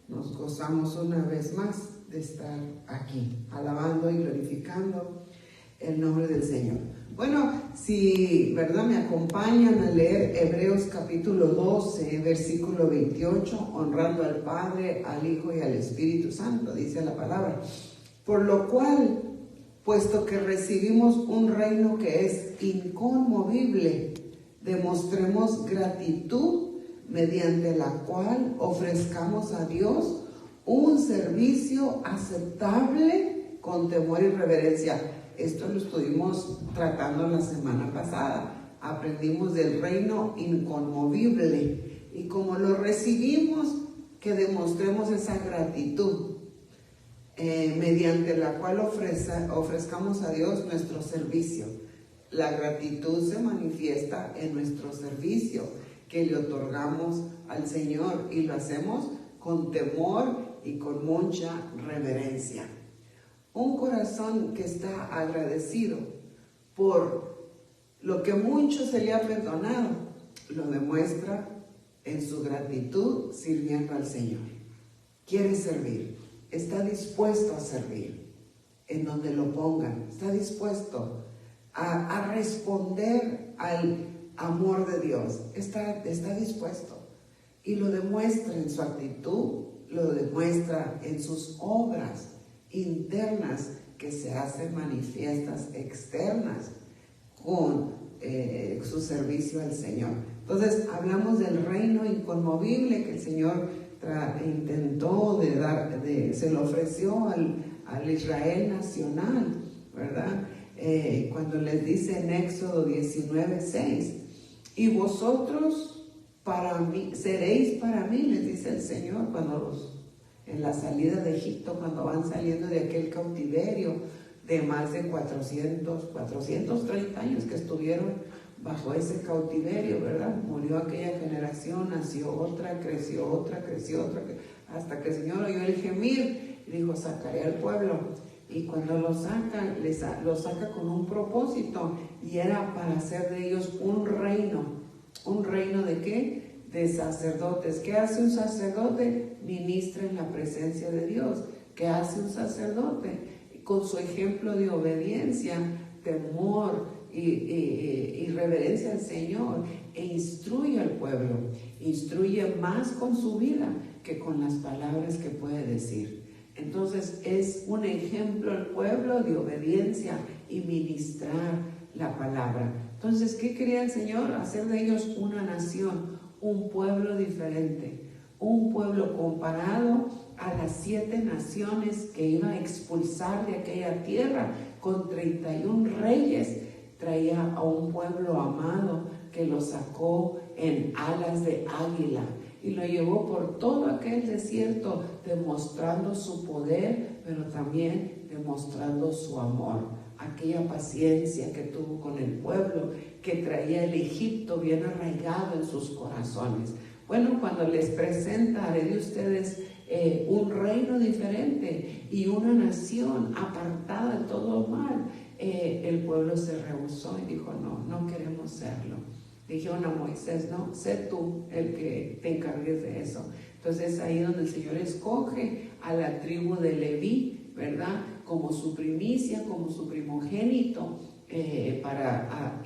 Nos gozamos una vez más de estar aquí, alabando y glorificando el nombre del Señor. Bueno, si, ¿verdad?, me acompañan a leer Hebreos capítulo 12, versículo 28, honrando al Padre, al Hijo y al Espíritu Santo, dice la palabra. Por lo cual, puesto que recibimos un reino que es inconmovible, demostremos gratitud mediante la cual ofrezcamos a Dios un servicio aceptable con temor y reverencia. Esto lo estuvimos tratando la semana pasada. Aprendimos del reino inconmovible y como lo recibimos, que demostremos esa gratitud mediante la cual ofrezcamos a Dios nuestro servicio. La gratitud se manifiesta en nuestro servicio que le otorgamos al Señor y lo hacemos con temor y con mucha reverencia. Un corazón que está agradecido por lo que mucho se le ha perdonado, lo demuestra en su gratitud sirviendo al Señor. Quiere servir, está dispuesto a servir en donde lo pongan, está dispuesto a responder al amor de Dios, está dispuesto y lo demuestra en su actitud, lo demuestra en sus obras internas que se hacen manifiestas externas con su servicio al Señor. Entonces hablamos del reino inconmovible que el Señor intentó se lo ofreció al Israel nacional, ¿verdad? Cuando les dice en Éxodo 19:6, y vosotros seréis para mí, les dice el Señor, en la salida de Egipto, cuando van saliendo de aquel cautiverio de más de 430 años que estuvieron bajo ese cautiverio, ¿verdad? Murió aquella generación, nació otra, creció otra, hasta que el Señor oyó el gemir y dijo, sacaré al pueblo. Y cuando lo saca, lo saca con un propósito, y era para hacer de ellos un reino. ¿Un reino de qué? De sacerdotes. ¿Qué hace un sacerdote? Ministra en la presencia de Dios. ¿Qué hace un sacerdote? Con su ejemplo de obediencia, temor y reverencia al Señor, e instruye al pueblo. Instruye más con su vida que con las palabras que puede decir. Entonces es un ejemplo al pueblo de obediencia y ministrar la palabra. Entonces, ¿qué quería el Señor? Hacer de ellos una nación, un pueblo diferente, un pueblo comparado a las 7 naciones que iba a expulsar de aquella tierra con 31 reyes. Traía a un pueblo amado que lo sacó en alas de águila y lo llevó por todo aquel desierto, demostrando su poder, pero también demostrando su amor, aquella paciencia que tuvo con el pueblo, que traía el Egipto bien arraigado en sus corazones. Bueno, cuando les presenta, haré de ustedes un reino diferente y una nación apartada de todo mal, el pueblo se rehusó y dijo, no queremos serlo. Dijeron a Moisés, no, sé tú el que te encargues de eso. Entonces ahí donde el Señor escoge a la tribu de Leví, ¿verdad? Como su primicia, como su primogénito, para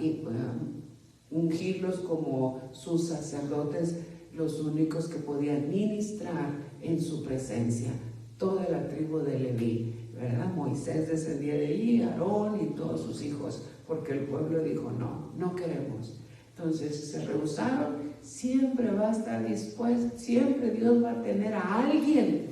ungirlos como sus sacerdotes, los únicos que podían ministrar en su presencia. Toda la tribu de Leví, ¿verdad? Moisés descendía de allí, Aarón y todos sus hijos, porque el pueblo dijo, no queremos. Entonces se rehusaron. Siempre va a estar dispuesto, siempre Dios va a tener a alguien.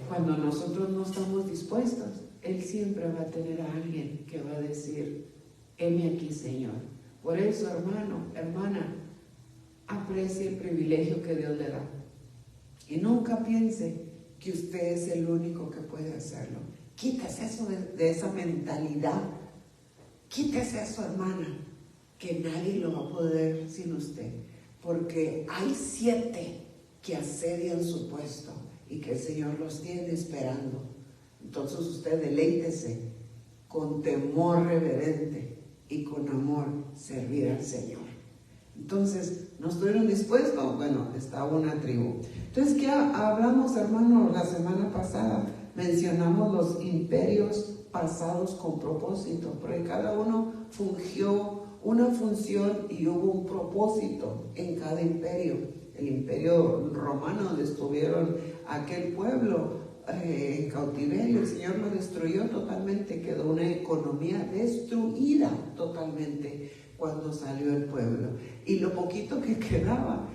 Cuando nosotros no estamos dispuestos, Él siempre va a tener a alguien que va a decir, heme aquí, Señor. Por eso, hermano, hermana, aprecie el privilegio que Dios le da. Y nunca piense que usted es el único que puede hacerlo. Quítese eso de esa mentalidad. Quítese eso, hermana, que nadie lo va a poder sin usted, porque hay 7 que asedian su puesto y que el Señor los tiene esperando. Entonces usted deleítese con temor reverente y con amor servir al Señor. Entonces, ¿no estuvieron dispuestos? Bueno, estaba una tribu. Entonces, ¿qué hablamos, hermano? La semana pasada mencionamos los imperios pasados con propósito, porque cada uno fungió una función y hubo un propósito en cada imperio. El imperio romano, donde estuvieron aquel pueblo en cautiverio, el Señor lo destruyó totalmente, quedó una economía destruida totalmente cuando salió el pueblo. Y lo poquito que quedaba,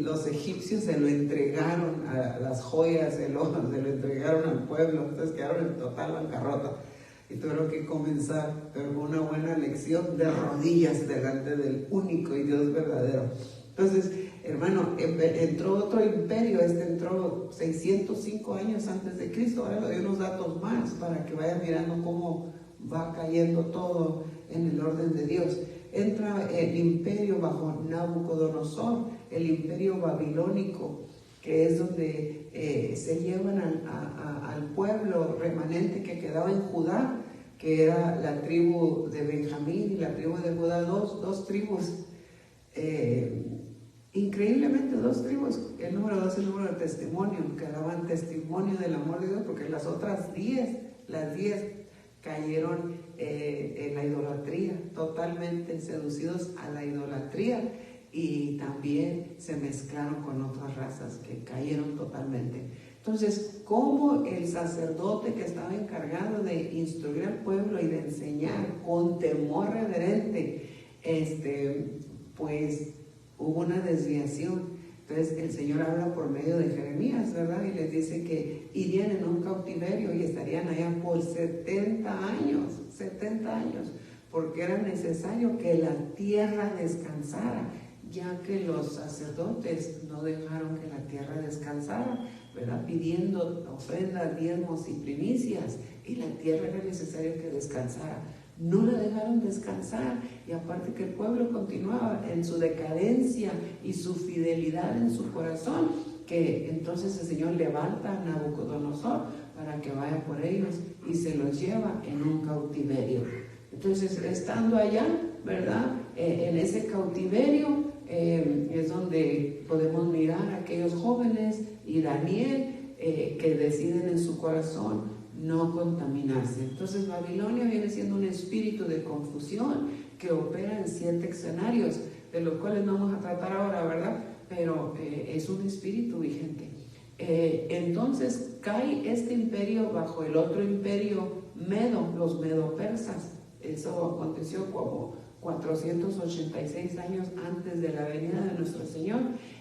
los egipcios se lo entregaron, a las joyas, se lo entregaron al pueblo, entonces quedaron en total bancarrota. Y tuvieron que comenzar, pero con una buena lección, de rodillas delante del único y Dios verdadero. Entonces, hermano, entró otro imperio, entró 605 años antes de Cristo. Ahora le doy unos datos más para que vayan mirando cómo va cayendo todo en el orden de Dios. Entra el imperio bajo Nabucodonosor, el imperio babilónico, que es donde se llevan al pueblo remanente que quedaba en Judá, que era la tribu de Benjamín y la tribu de Judá, dos tribus, increíblemente dos tribus. El número 2 es el número de testimonio, que daban testimonio del amor de Dios, porque las otras 10 cayeron en la idolatría, totalmente seducidos a la idolatría, y también se mezclaron con otras razas que cayeron totalmente. Entonces, como el sacerdote que estaba encargado de instruir al pueblo y de enseñar con temor reverente, pues hubo una desviación. Entonces el Señor habla por medio de Jeremías, ¿verdad? Y les dice que irían en un cautiverio y estarían allá por 70 años, porque era necesario que la tierra descansara, ya que los sacerdotes no dejaron que la tierra descansara, ¿verdad? Pidiendo ofrendas, diezmos y primicias, y la tierra era necesario que descansara. No la dejaron descansar, y aparte que el pueblo continuaba en su decadencia y su fidelidad en su corazón, que entonces el Señor levanta a Nabucodonosor para que vaya por ellos y se los lleva en un cautiverio. Entonces, estando allá, ¿verdad? En ese cautiverio es donde podemos mirar a aquellos jóvenes y Daniel que deciden en su corazón no contaminarse. Entonces Babilonia viene siendo un espíritu de confusión que opera en 7 escenarios, de los cuales no vamos a tratar ahora, ¿verdad? Pero es un espíritu vigente. Entonces cae este imperio bajo el otro imperio medo, los medo-persas. Eso aconteció como 486 años antes de la venida de nuestro Señor.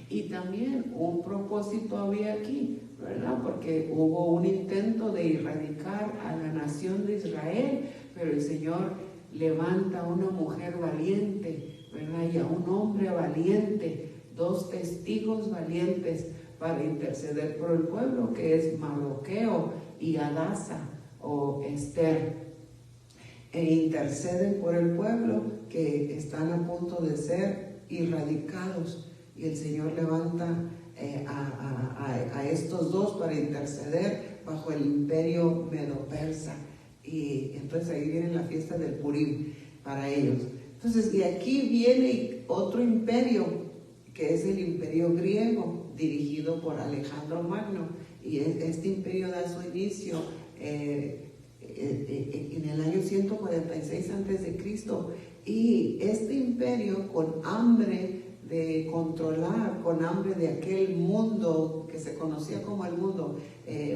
Y también un propósito había aquí, ¿verdad? Porque hubo un intento de erradicar a la nación de Israel, pero el Señor levanta a una mujer valiente, ¿verdad? Y a un hombre valiente, 2 testigos valientes para interceder por el pueblo, que es Mardoqueo y Hadasa o Esther. Interceden por el pueblo que están a punto de ser erradicados, y el Señor levanta a estos 2 para interceder bajo el imperio medo-persa, y entonces ahí viene la fiesta del Purim para ellos. Entonces, y aquí viene otro imperio, que es el imperio griego, dirigido por Alejandro Magno, y este imperio da su inicio en el año 146 antes de Cristo, y este imperio, con hambre de controlar, con hambre de aquel mundo que se conocía como el mundo,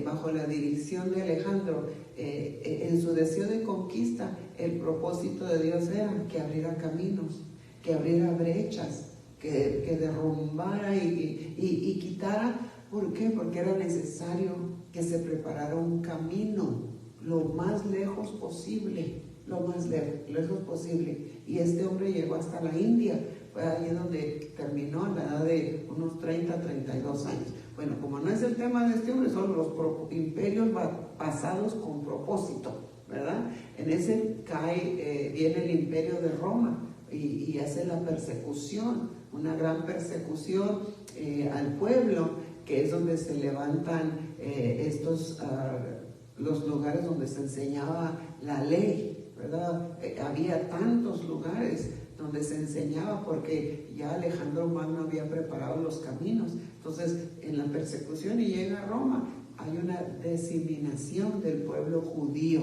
bajo la dirección de Alejandro, en su deseo de conquista, el propósito de Dios era que abriera caminos, que abriera brechas, que derrumbara y quitara. ¿Por qué? Porque era necesario que se preparara un camino lo más lejos posible, y este hombre llegó hasta la India. Fue ahí donde terminó a la edad de unos 30, 32 años. Bueno, como no es el tema de este hombre, son los imperios pasados con propósito, ¿verdad? En ese viene el imperio de Roma y hace la persecución, una gran persecución al pueblo, que es donde se levantan los lugares donde se enseñaba la ley, ¿verdad? Había tantos lugares donde se enseñaba, porque ya Alejandro Magno había preparado los caminos. Entonces, en la persecución y llega a Roma, hay una diseminación del pueblo judío.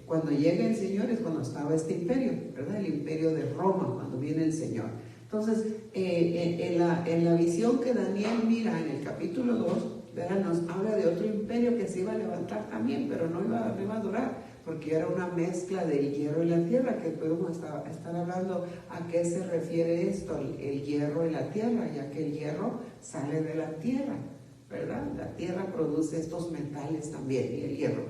Cuando llega el Señor es cuando estaba este imperio, ¿verdad? El imperio de Roma, cuando viene el Señor. Entonces, en la visión que Daniel mira en el capítulo 2, ¿verdad? Nos habla de otro imperio que se iba a levantar también, pero no iba a durar, porque era una mezcla del hierro y la tierra, que podemos estar hablando a qué se refiere esto, el hierro y la tierra, ya que el hierro sale de la tierra, ¿verdad? La tierra produce estos metales también, y el hierro.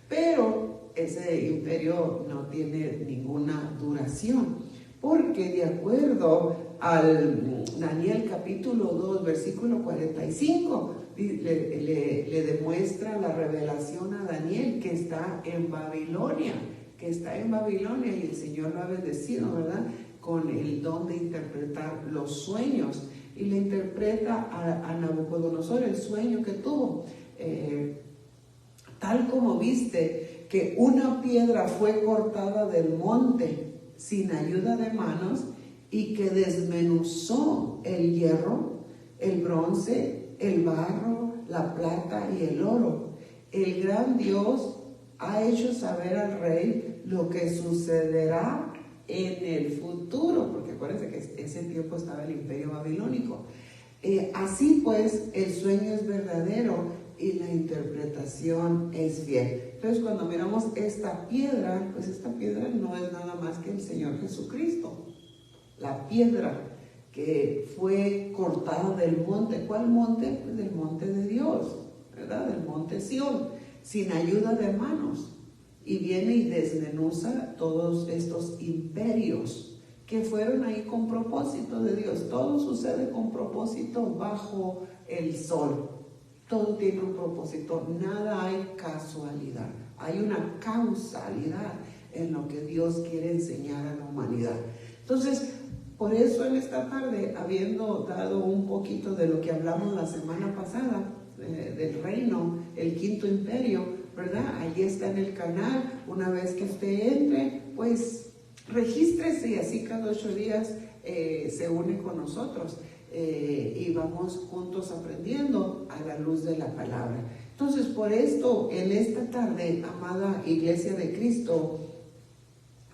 Pero ese imperio no tiene ninguna duración, porque de acuerdo al Daniel capítulo 2, versículo 45, le demuestra la revelación a Daniel que está en Babilonia, y el Señor lo ha bendecido, ¿verdad?, con el don de interpretar los sueños, y le interpreta a Nabucodonosor el sueño que tuvo. Tal como viste que una piedra fue cortada del monte sin ayuda de manos, y que desmenuzó el hierro, el bronce, el barro, la plata y el oro. El gran Dios ha hecho saber al rey lo que sucederá en el futuro, porque acuérdense que ese tiempo estaba el imperio babilónico. Así pues, el sueño es verdadero y la interpretación es fiel. Entonces, cuando miramos esta piedra, pues esta piedra no es nada más que el Señor Jesucristo. La piedra que fue cortada del monte. ¿Cuál monte? Pues del monte de Dios, ¿verdad? Del monte Sión, sin ayuda de manos. Y viene y desmenuza todos estos imperios que fueron ahí con propósito de Dios. Todo sucede con propósito bajo el sol. Todo tiene un propósito, nada hay casualidad, hay una causalidad en lo que Dios quiere enseñar a la humanidad. Entonces, por eso en esta tarde, habiendo dado un poquito de lo que hablamos la semana pasada, del reino, el quinto imperio, ¿verdad? Ahí está en el canal. Una vez que usted entre, pues regístrese, y así cada 8 días se une con nosotros. Y vamos juntos aprendiendo a la luz de la palabra. Entonces, por esto, en esta tarde, amada Iglesia de Cristo,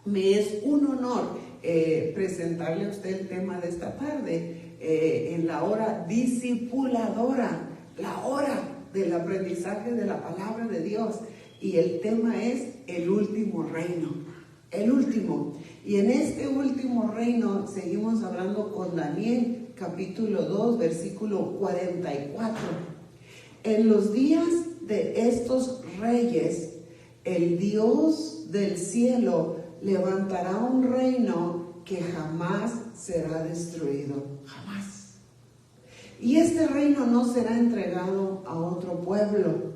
me es un honor presentarle a usted el tema de esta tarde, en la hora discipuladora, la hora del aprendizaje de la palabra de Dios. Y el tema es el último reino, el último. Y en este último reino seguimos hablando con Daniel, capítulo 2, versículo 44. En los días de estos reyes, el Dios del cielo levantará un reino que jamás será destruido, jamás. Y este reino no será entregado a otro pueblo.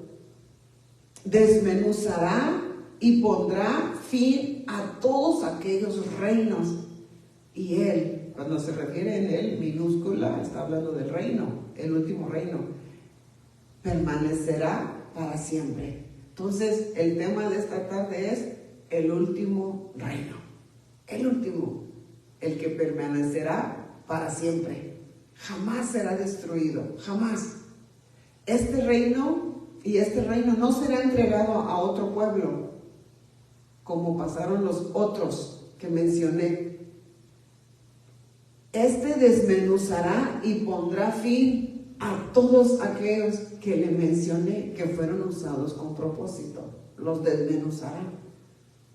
Desmenuzará y pondrá fin a todos aquellos reinos. Y él, cuando se refiere en él, minúscula, está hablando del reino, el último reino, permanecerá para siempre. Entonces, el tema de esta tarde es el último reino, el último, el que permanecerá para siempre, jamás será destruido, jamás. Este reino no será entregado a otro pueblo, como pasaron los otros que mencioné. Este desmenuzará y pondrá fin a todos aquellos que le mencioné que fueron usados con propósito. Los desmenuzará.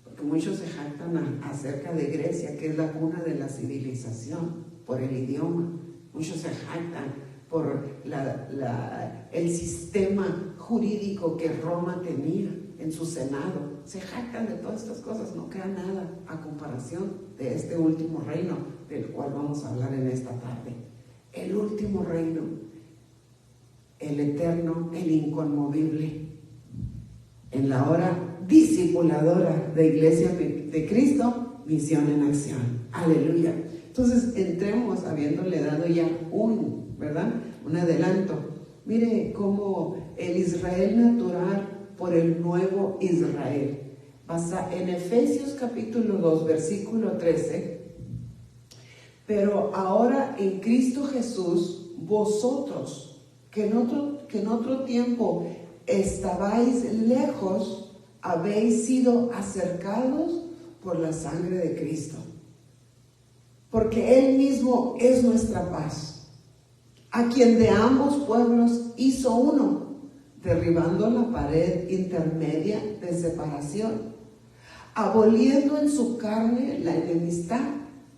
Porque muchos se jactan acerca de Grecia, que es la cuna de la civilización, por el idioma. Muchos se jactan por el sistema jurídico que Roma tenía en su senado. Se jactan de todas estas cosas, no queda nada a comparación de este último reino del cual vamos a hablar en esta tarde. El último reino, el eterno, el inconmovible. En la hora discipuladora de Iglesia de Cristo, misión en acción. Aleluya. Entonces, entremos habiéndole dado ya un adelanto. Mire cómo el Israel natural por el nuevo Israel. Basa en Efesios capítulo 2, versículo 13. Pero ahora en Cristo Jesús, vosotros, que en otro tiempo estabais lejos, habéis sido acercados por la sangre de Cristo. Porque Él mismo es nuestra paz, a quien de ambos pueblos hizo uno, derribando la pared intermedia de separación, aboliendo en su carne la enemistad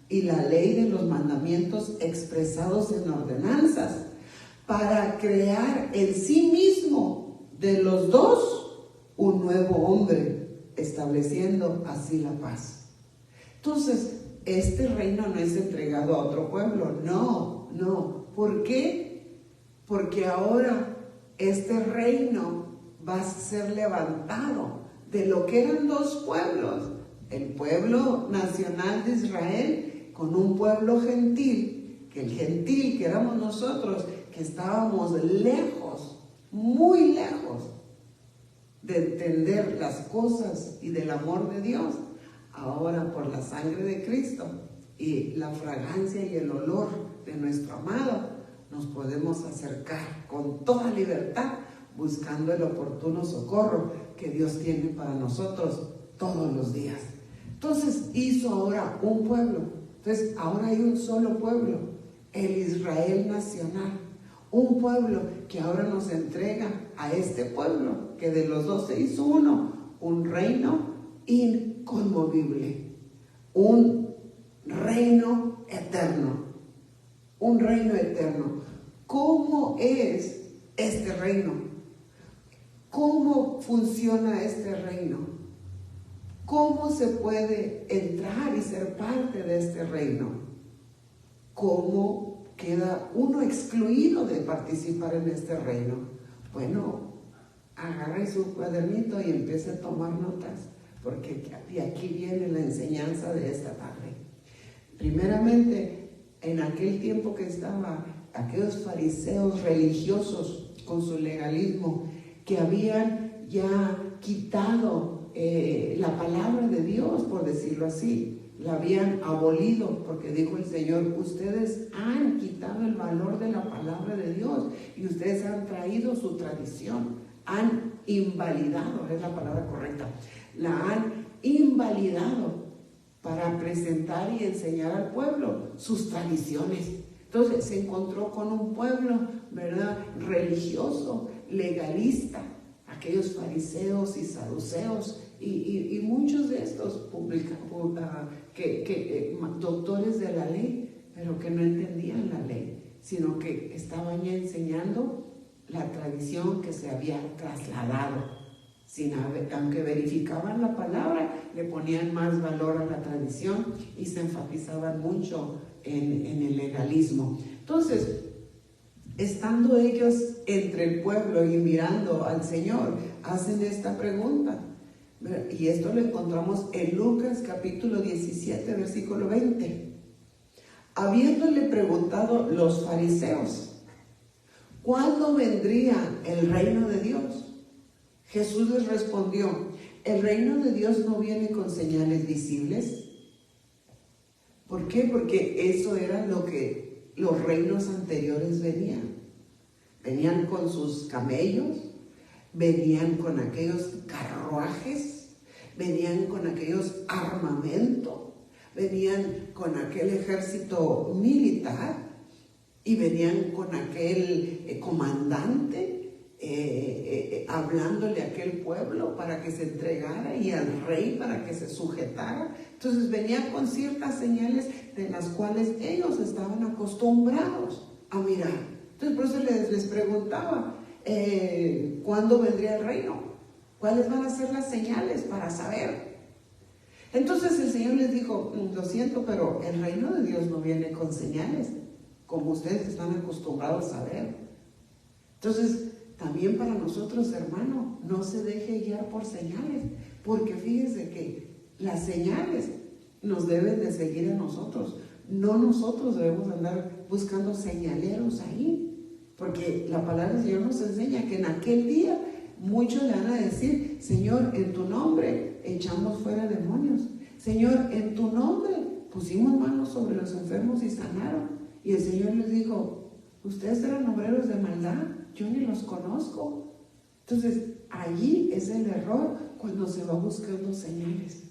y la ley de los mandamientos expresados en ordenanzas, para crear en sí mismo de los dos un nuevo hombre, estableciendo así la paz. Entonces, este reino no es entregado a otro pueblo, no. ¿Por qué? Porque ahora este reino va a ser levantado de lo que eran dos pueblos, el pueblo nacional de Israel con un pueblo gentil, que el gentil que éramos nosotros, que estábamos lejos, muy lejos de entender las cosas y del amor de Dios. Ahora por la sangre de Cristo y la fragancia y el olor de nuestro amado, nos podemos acercar con toda libertad, buscando el oportuno socorro que Dios tiene para nosotros todos los días. Entonces hizo ahora un pueblo. Entonces ahora hay un solo pueblo, el Israel nacional. Un pueblo que ahora nos entrega a este pueblo, que de los dos se hizo uno, un reino inconmovible, un reino eterno, un reino eterno. ¿Cómo es este reino? ¿Cómo funciona este reino? ¿Cómo se puede entrar y ser parte de este reino? ¿Cómo queda uno excluido de participar en este reino? Bueno, agarre su cuadernito y empiece a tomar notas, porque de aquí viene la enseñanza de esta tarde. Primeramente, en aquel tiempo que estaban aquellos fariseos religiosos con su legalismo, que habían ya quitado la palabra de Dios, por decirlo así, la habían abolido, porque dijo el Señor: ustedes han quitado el valor de la palabra de Dios y ustedes han traído su tradición, han invalidado, es la palabra correcta, la han invalidado para presentar y enseñar al pueblo sus tradiciones. Entonces se encontró con un pueblo, ¿verdad?, religioso, legalista, aquellos fariseos y saduceos y muchos de estos doctores de la ley, pero que no entendían la ley, sino que estaban ya enseñando la tradición que se había trasladado. Aunque verificaban la palabra, le ponían más valor a la tradición y se enfatizaban mucho en el legalismo. Entonces, estando ellos entre el pueblo y mirando al Señor, hacen esta pregunta. Y esto lo encontramos en Lucas capítulo 17, versículo 20. Habiéndole preguntado los fariseos: ¿cuándo vendría el reino de Dios? Jesús les respondió: el reino de Dios no viene con señales visibles. ¿Por qué? Porque eso era lo que los reinos anteriores venían. Venían con sus camellos, venían con aquellos carruajes, venían con aquellos armamentos, venían con aquel ejército militar y venían con aquel comandante hablándole a aquel pueblo para que se entregara y al rey para que se sujetara. Entonces venían con ciertas señales de las cuales ellos estaban acostumbrados a mirar. Entonces por eso les preguntaba, ¿cuándo vendría el reino? ¿Cuáles van a ser las señales para saber? Entonces el Señor les dijo: lo siento, pero el reino de Dios no viene con señales, como ustedes están acostumbrados a ver. Entonces, también para nosotros, hermano, no se deje guiar por señales, porque fíjese que las señales nos deben de seguir a nosotros. No nosotros debemos andar buscando señaleros ahí, porque la palabra del Señor nos enseña que en aquel día muchos le van a decir: Señor, en tu nombre echamos fuera demonios. Señor, en tu nombre pusimos manos sobre los enfermos y sanaron. Y el Señor les dijo, ustedes eran obreros de maldad, yo ni los conozco. Entonces, allí es el error cuando se va buscando señales.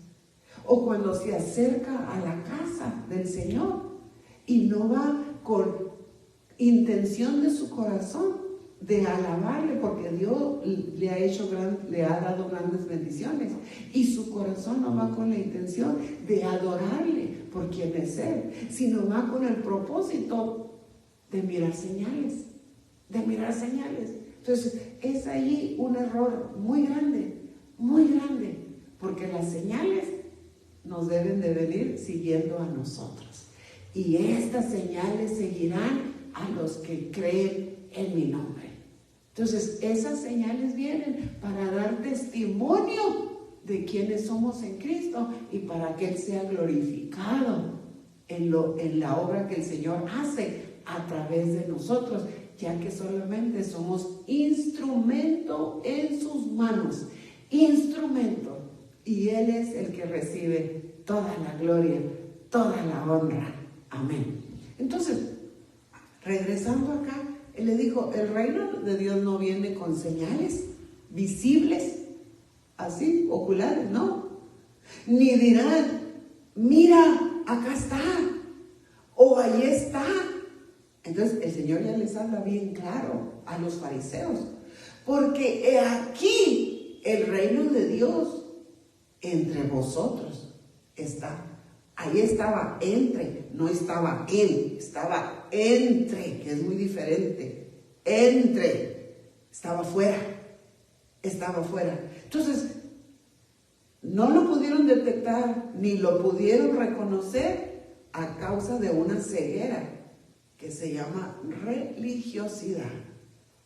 O cuando se acerca a la casa del Señor y no va con intención de su corazón de alabarle, porque Dios le ha dado grandes bendiciones, y su corazón no va con la intención de adorarle por quien es Él, sino va con el propósito de mirar señales, Entonces es ahí un error muy grande, porque las señales nos deben de venir siguiendo a nosotros, y estas señales seguirán a los que creen en mi nombre. Entonces, esas señales vienen para dar testimonio de quiénes somos en Cristo y para que Él sea glorificado en la obra que el Señor hace a través de nosotros, ya que solamente somos instrumento en sus manos, instrumento, y Él es el que recibe toda la gloria, toda la honra. Amén. Entonces, regresando acá, Él le dijo, el reino de Dios no viene con señales visibles, así, oculares, no. Ni dirán, mira, acá está, o ahí está. Entonces el Señor ya les habla bien claro a los fariseos, porque he aquí el reino de Dios entre vosotros está. Ahí estaba entre, no estaba en, estaba entre, que es muy diferente. Estaba fuera. Entonces, no lo pudieron detectar ni lo pudieron reconocer a causa de una ceguera que se llama religiosidad.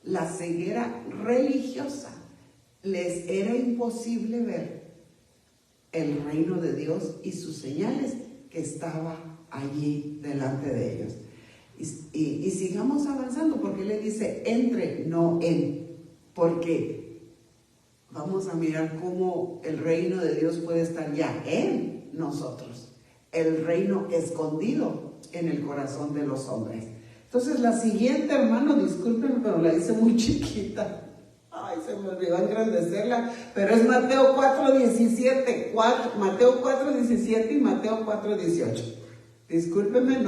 La ceguera religiosa. Les era imposible ver el reino de Dios y sus señales que estaba allí delante de ellos. Y sigamos avanzando, porque le dice entre, no en, porque vamos a mirar cómo el reino de Dios puede estar ya en nosotros, el reino escondido en el corazón de los hombres. Entonces la siguiente, hermano, discúlpenme, pero la hice muy chiquita. Ay, se me olvidó engrandecerla, pero es Mateo 4:17, Mateo 4:17 y Mateo 4:18. Discúlpenme,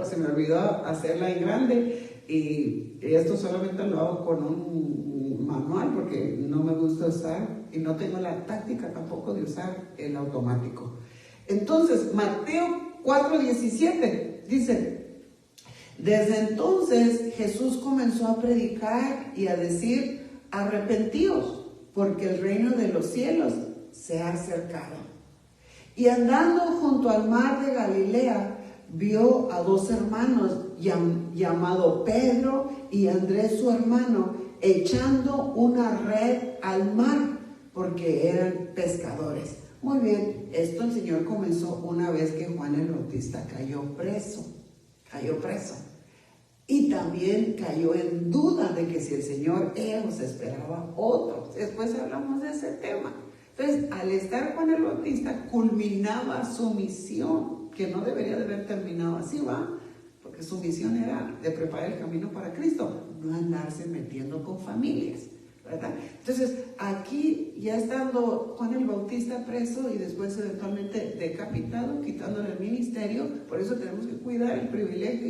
se me olvidó hacerla en grande, y esto solamente lo hago con un manual porque no me gusta usar y no tengo la táctica tampoco de usar el automático. Entonces, Mateo 4:17 dice, desde entonces Jesús comenzó a predicar y a decir, arrepentíos, porque el reino de los cielos se ha acercado. Y andando junto al mar de Galilea, vio a dos hermanos llamado Pedro y Andrés su hermano, echando una red al mar, porque eran pescadores. Muy bien, esto el Señor comenzó una vez que Juan el Bautista cayó preso. Y también cayó en duda de que si el Señor era o se esperaba otro. Después hablamos de ese tema. Entonces, al estar Juan el Bautista, culminaba su misión, que no debería de haber terminado así, ¿va? Porque su misión era de preparar el camino para Cristo, no andarse metiendo con familias, ¿verdad? Entonces, aquí ya estando Juan el Bautista preso y después eventualmente decapitado, quitándole el ministerio, por eso tenemos que cuidar el privilegio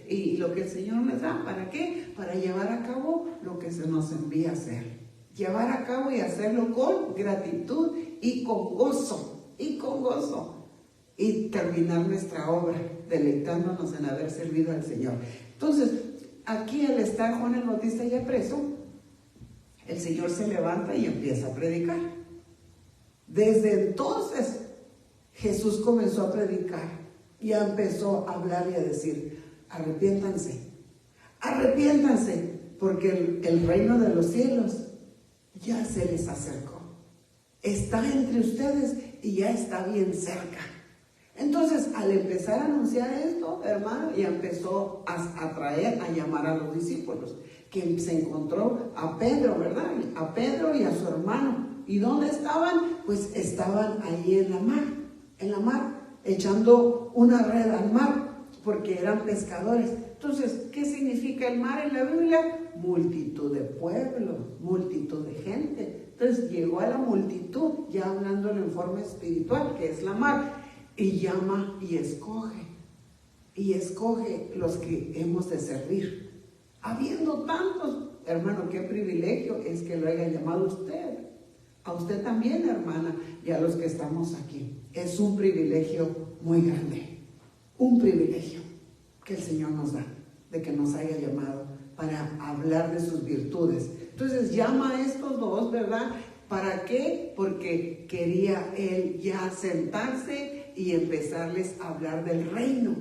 y lo que el Señor nos da. ¿Para qué? Para llevar a cabo lo que se nos envía a hacer. Llevar a cabo y hacerlo con gratitud y con gozo, y terminar nuestra obra, deleitándonos en haber servido al Señor. Entonces, aquí al estar Juan el Bautista ya preso, el Señor se levanta y empieza a predicar. Desde entonces, Jesús comenzó a predicar y empezó a hablar y a decir, arrepiéntanse, porque el reino de los cielos ya se les acercó. Está entre ustedes y ya está bien cerca. Entonces, al empezar a anunciar esto, hermano, ya empezó a traer, a llamar a los discípulos, que se encontró a Pedro, ¿verdad? A Pedro y a su hermano. ¿Y dónde estaban? Pues estaban ahí en la mar, echando una red al mar, porque eran pescadores. Entonces, ¿qué significa el mar en la Biblia? Multitud de pueblos, multitud de gente. Entonces llegó a la multitud, ya hablándolo en forma espiritual, que es la mar, y llama y escoge los que hemos de servir. Habiendo tantos, hermano, qué privilegio es que lo haya llamado usted. A usted también, hermana, y a los que estamos aquí. Es un privilegio muy grande, un privilegio que el Señor nos da, de que nos haya llamado para hablar de sus virtudes. Entonces llama a estos dos, ¿verdad? ¿Para qué? Porque quería él ya sentarse y empezarles a hablar del reino.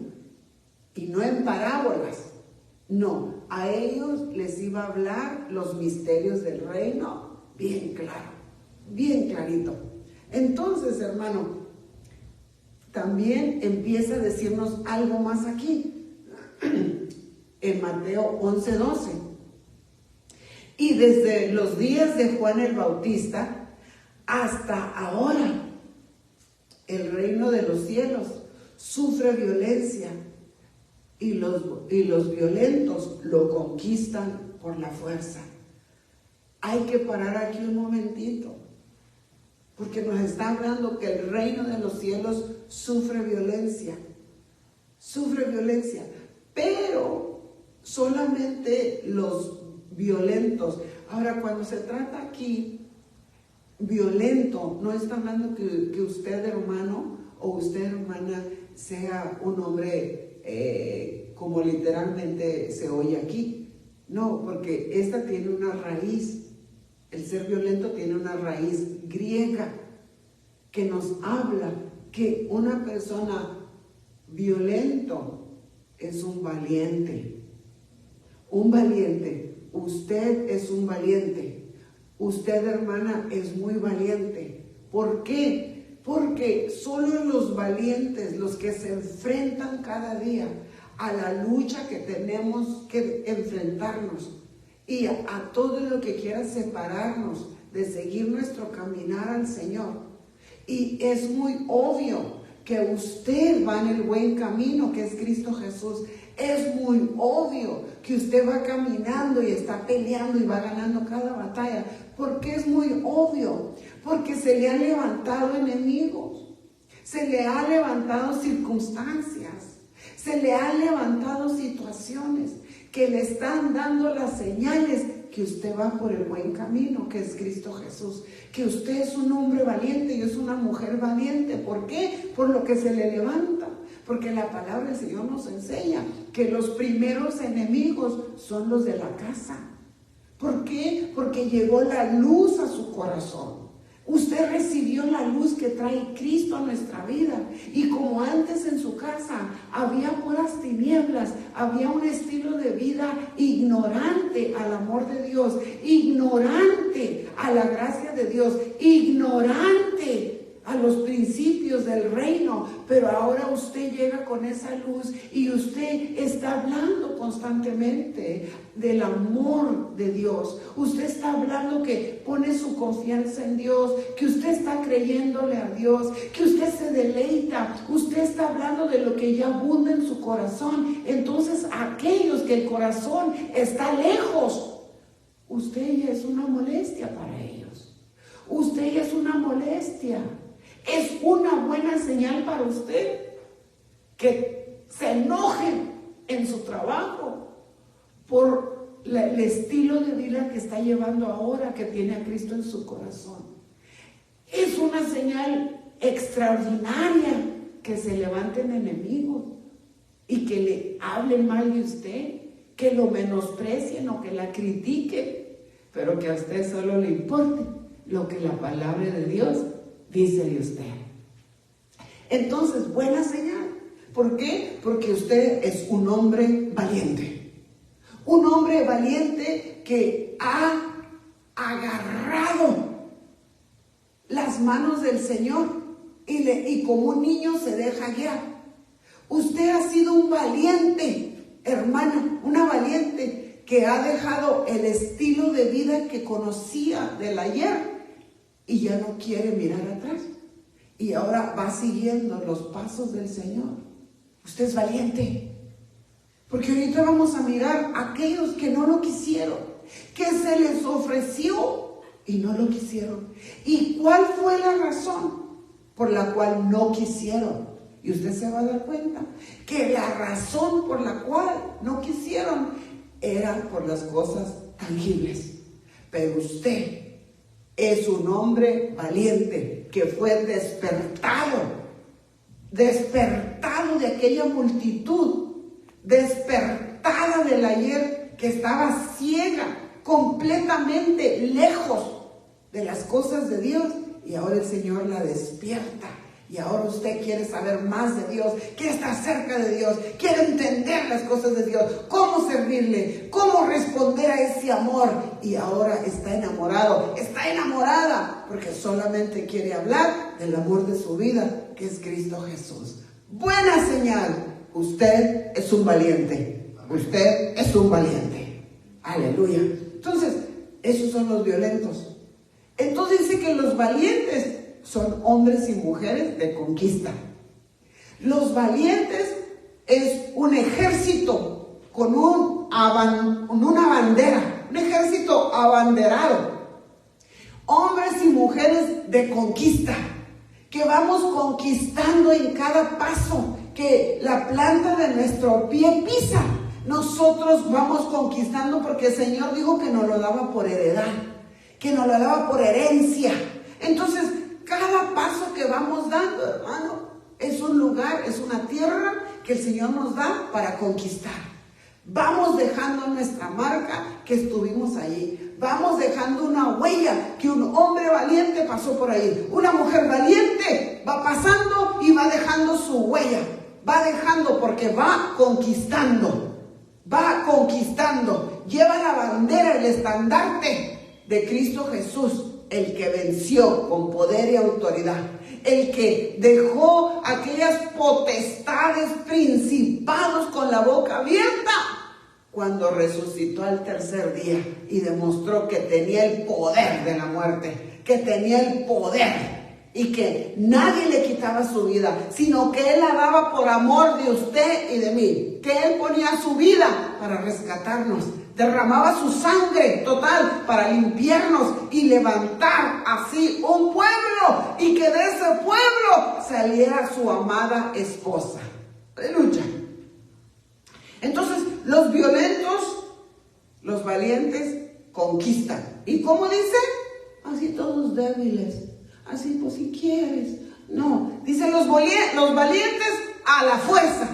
Y no en parábolas, no, a ellos les iba a hablar los misterios del reino bien claro, bien clarito. Entonces, hermano, también empieza a decirnos algo más aquí, en Mateo 11:12. Y desde los días de Juan el Bautista hasta ahora, el reino de los cielos sufre violencia y los violentos lo conquistan por la fuerza. Hay que parar aquí un momentito, porque nos está hablando que el reino de los cielos sufre violencia, pero solamente los violentos. Ahora, cuando se trata aquí violento, no está hablando que usted, hermano, o usted, hermana, sea un hombre como literalmente se oye aquí. No, porque esta tiene una raíz, el ser violento tiene una raíz griega que nos habla que una persona violento es un valiente. Un valiente, usted es un valiente. Usted, hermana, es muy valiente. ¿Por qué? Porque solo los valientes, los que se enfrentan cada día a la lucha que tenemos que enfrentarnos y a todo lo que quiera separarnos de seguir nuestro caminar al Señor. Y es muy obvio que usted va en el buen camino, que es Cristo Jesús. Es muy obvio que usted va caminando y está peleando y va ganando cada batalla. ¿Por qué es muy obvio? Porque se le han levantado enemigos, se le han levantado circunstancias, se le han levantado situaciones que le están dando las señales que usted va por el buen camino, que es Cristo Jesús, que usted es un hombre valiente y es una mujer valiente. ¿Por qué? Por lo que se le levanta. Porque la palabra del Señor nos enseña que los primeros enemigos son los de la casa. ¿Por qué? Porque llegó la luz a su corazón. Usted recibió la luz que trae Cristo a nuestra vida. Y como antes en su casa había puras tinieblas, había un estilo de vida ignorante al amor de Dios, ignorante a la gracia de Dios, ignorante a los principios del reino, pero ahora usted llega con esa luz y usted está hablando constantemente del amor de Dios. Usted está hablando que pone su confianza en Dios, que usted está creyéndole a Dios, que usted se deleita. Usted está hablando de lo que ya abunda en su corazón. Entonces, aquellos que el corazón está lejos, usted ya es una molestia para ellos. Usted ya es una molestia. Es una buena señal para usted que se enojen en su trabajo por el estilo de vida que está llevando ahora, que tiene a Cristo en su corazón. Es una señal extraordinaria que se levanten enemigos y que le hablen mal de usted, que lo menosprecien o que la critiquen, pero que a usted solo le importe lo que la palabra de Dios dice de usted. Entonces, buena señal. ¿Por qué? Porque usted es un hombre valiente. Un hombre valiente que ha agarrado las manos del Señor y como un niño se deja guiar. Usted ha sido un valiente, hermana, una valiente que ha dejado el estilo de vida que conocía del ayer y ya no quiere mirar atrás. Y ahora va siguiendo los pasos del Señor. Usted es valiente. Porque ahorita vamos a mirar a aquellos que no lo quisieron, que se les ofreció y no lo quisieron. ¿Y cuál fue la razón por la cual no quisieron? Y usted se va a dar cuenta que la razón por la cual no quisieron era por las cosas tangibles. Pero usted es un hombre valiente que fue despertado de aquella multitud, despertada del ayer, que estaba ciega, completamente lejos de las cosas de Dios, y ahora el Señor la despierta. Y ahora usted quiere saber más de Dios, quiere estar cerca de Dios, quiere entender las cosas de Dios, cómo servirle, cómo responder a ese amor. Y ahora está enamorado, está enamorada, porque solamente quiere hablar del amor de su vida, que es Cristo Jesús. Buena señal, usted es un valiente, usted es un valiente. Aleluya. Entonces, esos son los violentos. Entonces dice que los valientes son hombres y mujeres de conquista. Los valientes es un ejército con una bandera, un ejército abanderado. Hombres y mujeres de conquista, que vamos conquistando en cada paso que la planta de nuestro pie pisa. Nosotros vamos conquistando porque el Señor dijo que nos lo daba por heredad, que nos lo daba por herencia. Entonces, cada paso que vamos dando, hermano, es un lugar, es una tierra que el Señor nos da para conquistar. Vamos dejando nuestra marca que estuvimos allí. Vamos dejando una huella que un hombre valiente pasó por ahí. Una mujer valiente va pasando y va dejando su huella. Va dejando porque va conquistando. Va conquistando. Lleva la bandera, el estandarte de Cristo Jesús. El que venció con poder y autoridad, el que dejó aquellas potestades, principados con la boca abierta, cuando resucitó al tercer día y demostró que tenía el poder de la muerte, que tenía el poder y que nadie le quitaba su vida, sino que Él la daba por amor de usted y de mí, que Él ponía su vida para rescatarnos. Derramaba su sangre total para limpiarnos y levantar así un pueblo, y que de ese pueblo saliera su amada esposa. Aleluya. Entonces, los violentos, los valientes conquistan. ¿Y cómo dice? Así todos débiles. Así, pues si quieres. No, dice los valientes a la fuerza.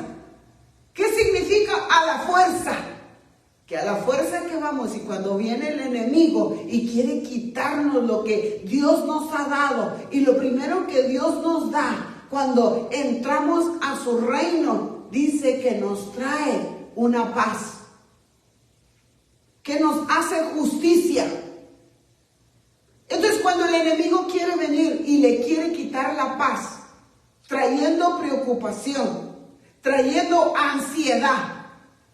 ¿Qué significa a la fuerza? Que a la fuerza que vamos, y cuando viene el enemigo y quiere quitarnos lo que Dios nos ha dado, y lo primero que Dios nos da cuando entramos a su reino, dice que nos trae una paz, que nos hace justicia. Entonces, cuando el enemigo quiere venir y le quiere quitar la paz, trayendo preocupación, trayendo ansiedad,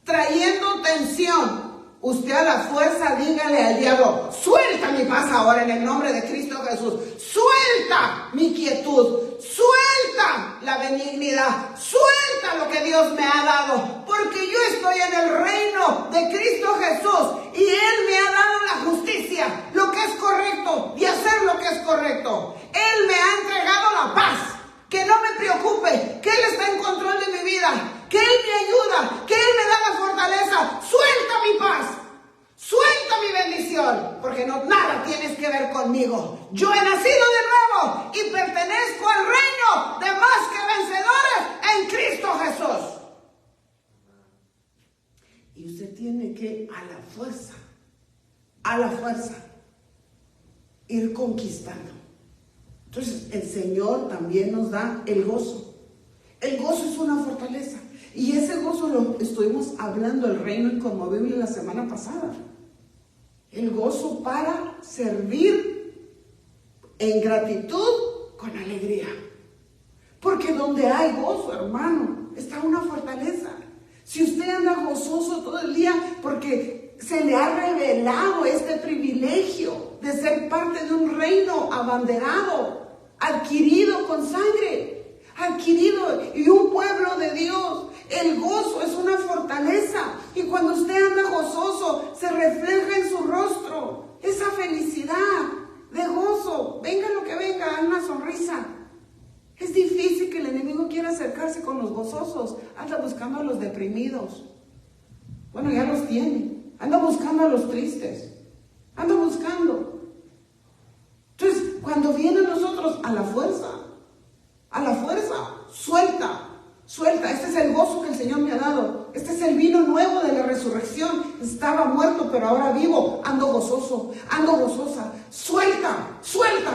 trayendo tensión, usted a la fuerza dígale al diablo: suelta mi paz ahora en el nombre de Cristo Jesús, suelta mi quietud, suelta la benignidad, suelta lo que Dios me ha dado, porque yo estoy en el reino de Cristo Jesús y Él me ha dado la justicia, lo que es correcto, y hacer lo que es correcto. Él me ha entregado la paz, que no me preocupe, que Él está en control de mi vida, que Él me ayuda, que Él me da la fortaleza. Suelta mi paz, suelta mi bendición, porque no nada tienes que ver conmigo. Yo he nacido de nuevo y pertenezco al reino de más que vencedores en Cristo Jesús. Y usted tiene que a la fuerza, ir conquistando. Entonces el Señor también nos da el gozo. El gozo es una fortaleza. Y ese gozo lo estuvimos hablando el reino inconmovible la semana pasada. El gozo para servir en gratitud con alegría. Porque donde hay gozo, hermano, está una fortaleza. Si usted anda gozoso todo el día porque se le ha revelado este privilegio de ser parte de un reino abanderado, adquirido con sangre, adquirido, y un pueblo de Dios, El gozo es una fortaleza. Y cuando usted anda gozoso, se refleja en su rostro esa felicidad de gozo. Venga lo que venga, una sonrisa. Es difícil que el enemigo quiera acercarse con los gozosos. Anda buscando a los deprimidos. Bueno, ya los tiene. Anda buscando a los tristes. Anda buscando. Entonces, cuando vienen nosotros a la fuerza, suelta. Este es el gozo que el Señor me ha dado. Este es el vino nuevo de la resurrección. Estaba muerto, pero ahora vivo. Ando gozoso, ando gozosa. Suelta.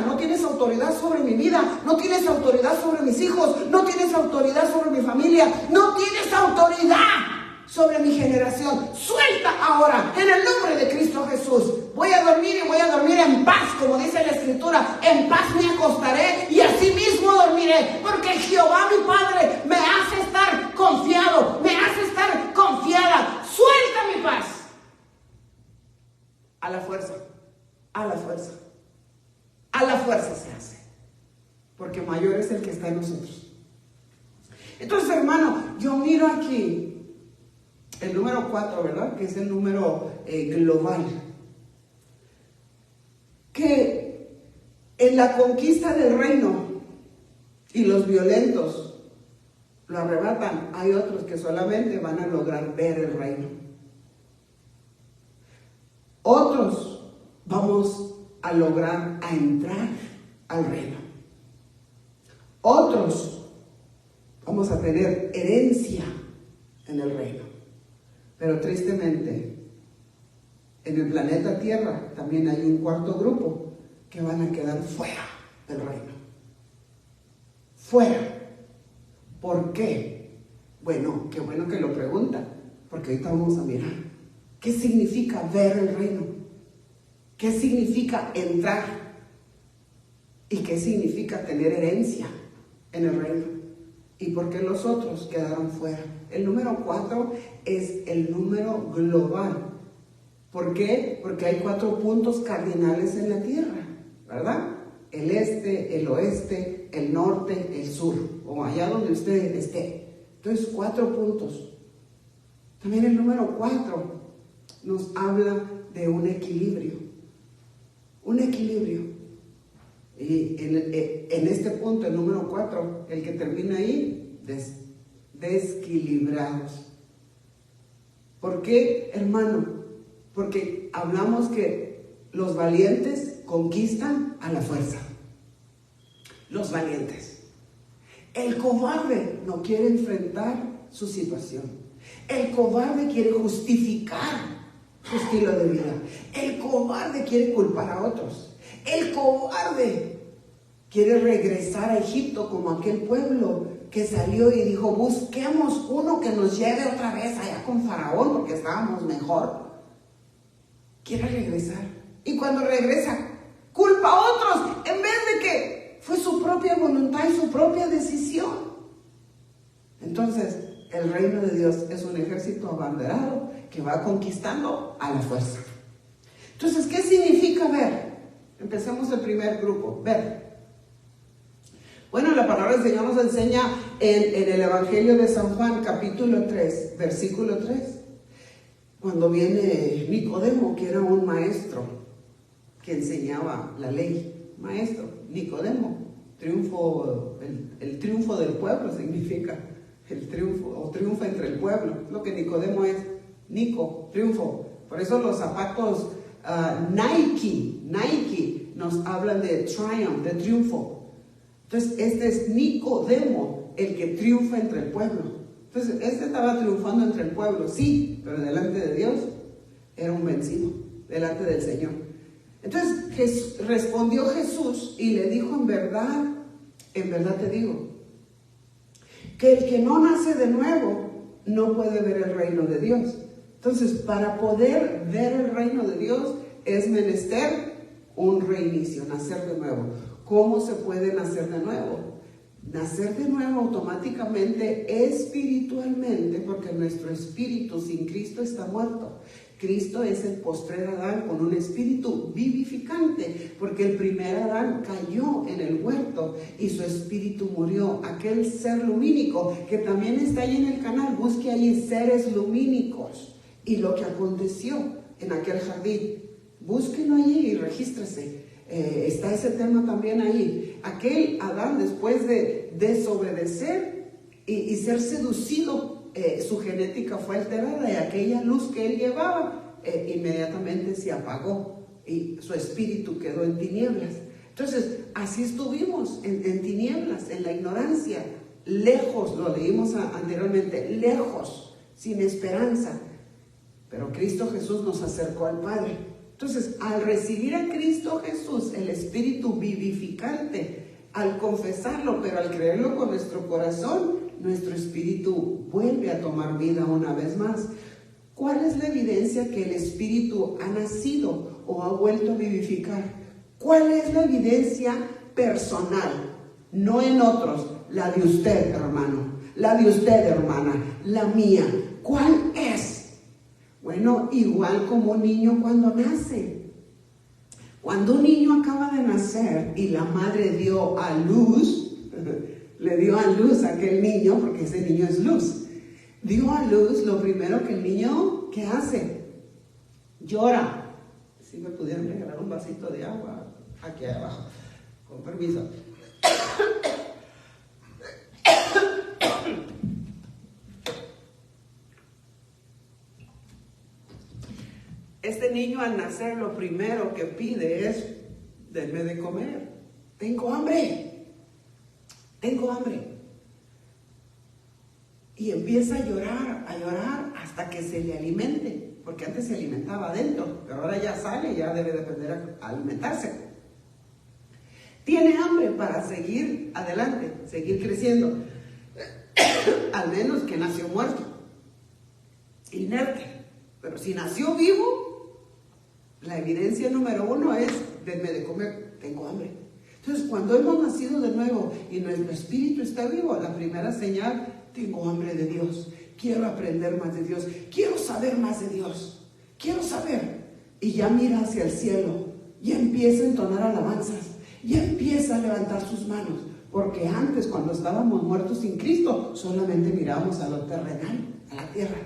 No tienes autoridad sobre mi vida. No tienes autoridad sobre mis hijos. No tienes autoridad sobre mi familia. No tienes autoridad sobre mi generación. Suelta ahora, en el nombre de Cristo Jesús. Voy a dormir y voy a dormir en paz, como dice la Escritura. En paz me acostaré y así mismo dormiré, porque Jehová mi Padre me hace estar confiado, me hace estar confiada. Suelta mi paz. A la fuerza se hace, porque mayor es el que está en nosotros. Entonces, hermano, yo miro aquí el número 4, ¿verdad? Que es el número global. Que en la conquista del reino y los violentos lo arrebatan, hay otros que solamente van a lograr ver el reino. Otros vamos a lograr a entrar al reino. Otros vamos a tener herencia en el reino. Pero tristemente, en el planeta Tierra también hay un cuarto grupo que van a quedar fuera del reino. Fuera. ¿Por qué? Bueno, qué bueno que lo preguntan, porque ahorita vamos a mirar. ¿Qué significa ver el reino? ¿Qué significa entrar? ¿Y qué significa tener herencia en el reino? ¿Y por qué los otros quedaron fuera? El número 4 es el número global. ¿Por qué? Porque hay 4 puntos cardinales en la tierra, ¿verdad? El este, el oeste, el norte, el sur, o allá donde usted esté. Entonces, 4 puntos. También el número 4 nos habla de un equilibrio. Un equilibrio. Y en este punto, el número 4, el que termina ahí, desequilibrados. ¿Por qué, hermano? Porque hablamos que los valientes conquistan a la fuerza. Los valientes. El cobarde no quiere enfrentar su situación. El cobarde quiere justificar su estilo de vida. El cobarde quiere culpar a otros. El cobarde quiere regresar a Egipto como aquel pueblo que salió y dijo: busquemos uno que nos lleve otra vez allá con Faraón porque estábamos mejor. Quiere regresar. Y cuando regresa, culpa a otros en vez de que fue su propia voluntad y su propia decisión. Entonces, el reino de Dios es un ejército abanderado que va conquistando a la fuerza. Entonces, ¿qué significa ver? Empecemos el primer grupo, ver. Bueno, la palabra del Señor nos enseña en el Evangelio de San Juan, capítulo 3, versículo 3, cuando viene Nicodemo, que era un maestro que enseñaba la ley. Maestro, Nicodemo, triunfo, el triunfo del pueblo significa el triunfo, o triunfa entre el pueblo. Lo que Nicodemo es, Nico, triunfo. Por eso los zapatos Nike nos hablan de triumph, de triunfo. Entonces, este es Nicodemo, el que triunfa entre el pueblo. Entonces, este estaba triunfando entre el pueblo, sí, pero delante de Dios era un vencido, delante del Señor. Entonces, respondió Jesús y le dijo: en verdad te digo, que el que no nace de nuevo no puede ver el reino de Dios. Entonces, para poder ver el reino de Dios es menester un reinicio, nacer de nuevo. ¿Cómo se puede nacer de nuevo? Nacer de nuevo automáticamente, espiritualmente, porque nuestro espíritu sin Cristo está muerto. Cristo es el postrer Adán con un espíritu vivificante. porque el primer Adán cayó en el huerto y su espíritu murió. Aquel ser lumínico que también está ahí en el canal, busque ahí seres lumínicos y lo que aconteció en aquel jardín. Búsquenlo allí y regístrese. Está ese tema también ahí. Aquel Adán, después de desobedecer y ser seducido, su genética fue alterada y aquella luz que él llevaba inmediatamente se apagó y su espíritu quedó en tinieblas. Entonces, así estuvimos en tinieblas, en la ignorancia, lejos, lo leímos anteriormente, lejos, sin esperanza. Pero Cristo Jesús nos acercó al Padre. Entonces, al recibir a Cristo Jesús, el Espíritu vivificante, al confesarlo, pero al creerlo con nuestro corazón, nuestro espíritu vuelve a tomar vida una vez más. ¿Cuál es la evidencia que el Espíritu ha nacido o ha vuelto a vivificar? ¿Cuál es la evidencia personal? No en otros, la de usted, hermano, la de usted, hermana, la mía. ¿Cuál es? Bueno, igual como un niño cuando nace. Cuando un niño acaba de nacer y la madre dio a luz, le dio a luz a aquel niño, porque ese niño es luz. Dio a luz, lo primero que el niño, ¿qué hace? Llora. Si me pudieran regalar un vasito de agua aquí abajo, con permiso. Este niño al nacer lo primero que pide es, denme de comer, tengo hambre, y empieza a llorar hasta que se le alimente, porque antes se alimentaba adentro, pero ahora ya sale, ya debe de aprender a alimentarse. Tiene hambre para seguir adelante, seguir creciendo, al menos que nació muerto, inerte, pero si nació vivo, la evidencia número uno es, denme de comer, tengo hambre. Entonces, cuando hemos nacido de nuevo y nuestro espíritu está vivo, la primera señal, tengo hambre de Dios, quiero aprender más de Dios, quiero saber más de Dios, quiero saber. Y ya mira hacia el cielo, ya empieza a entonar alabanzas, ya empieza a levantar sus manos, porque antes, cuando estábamos muertos sin Cristo, solamente mirábamos a lo terrenal, a la tierra.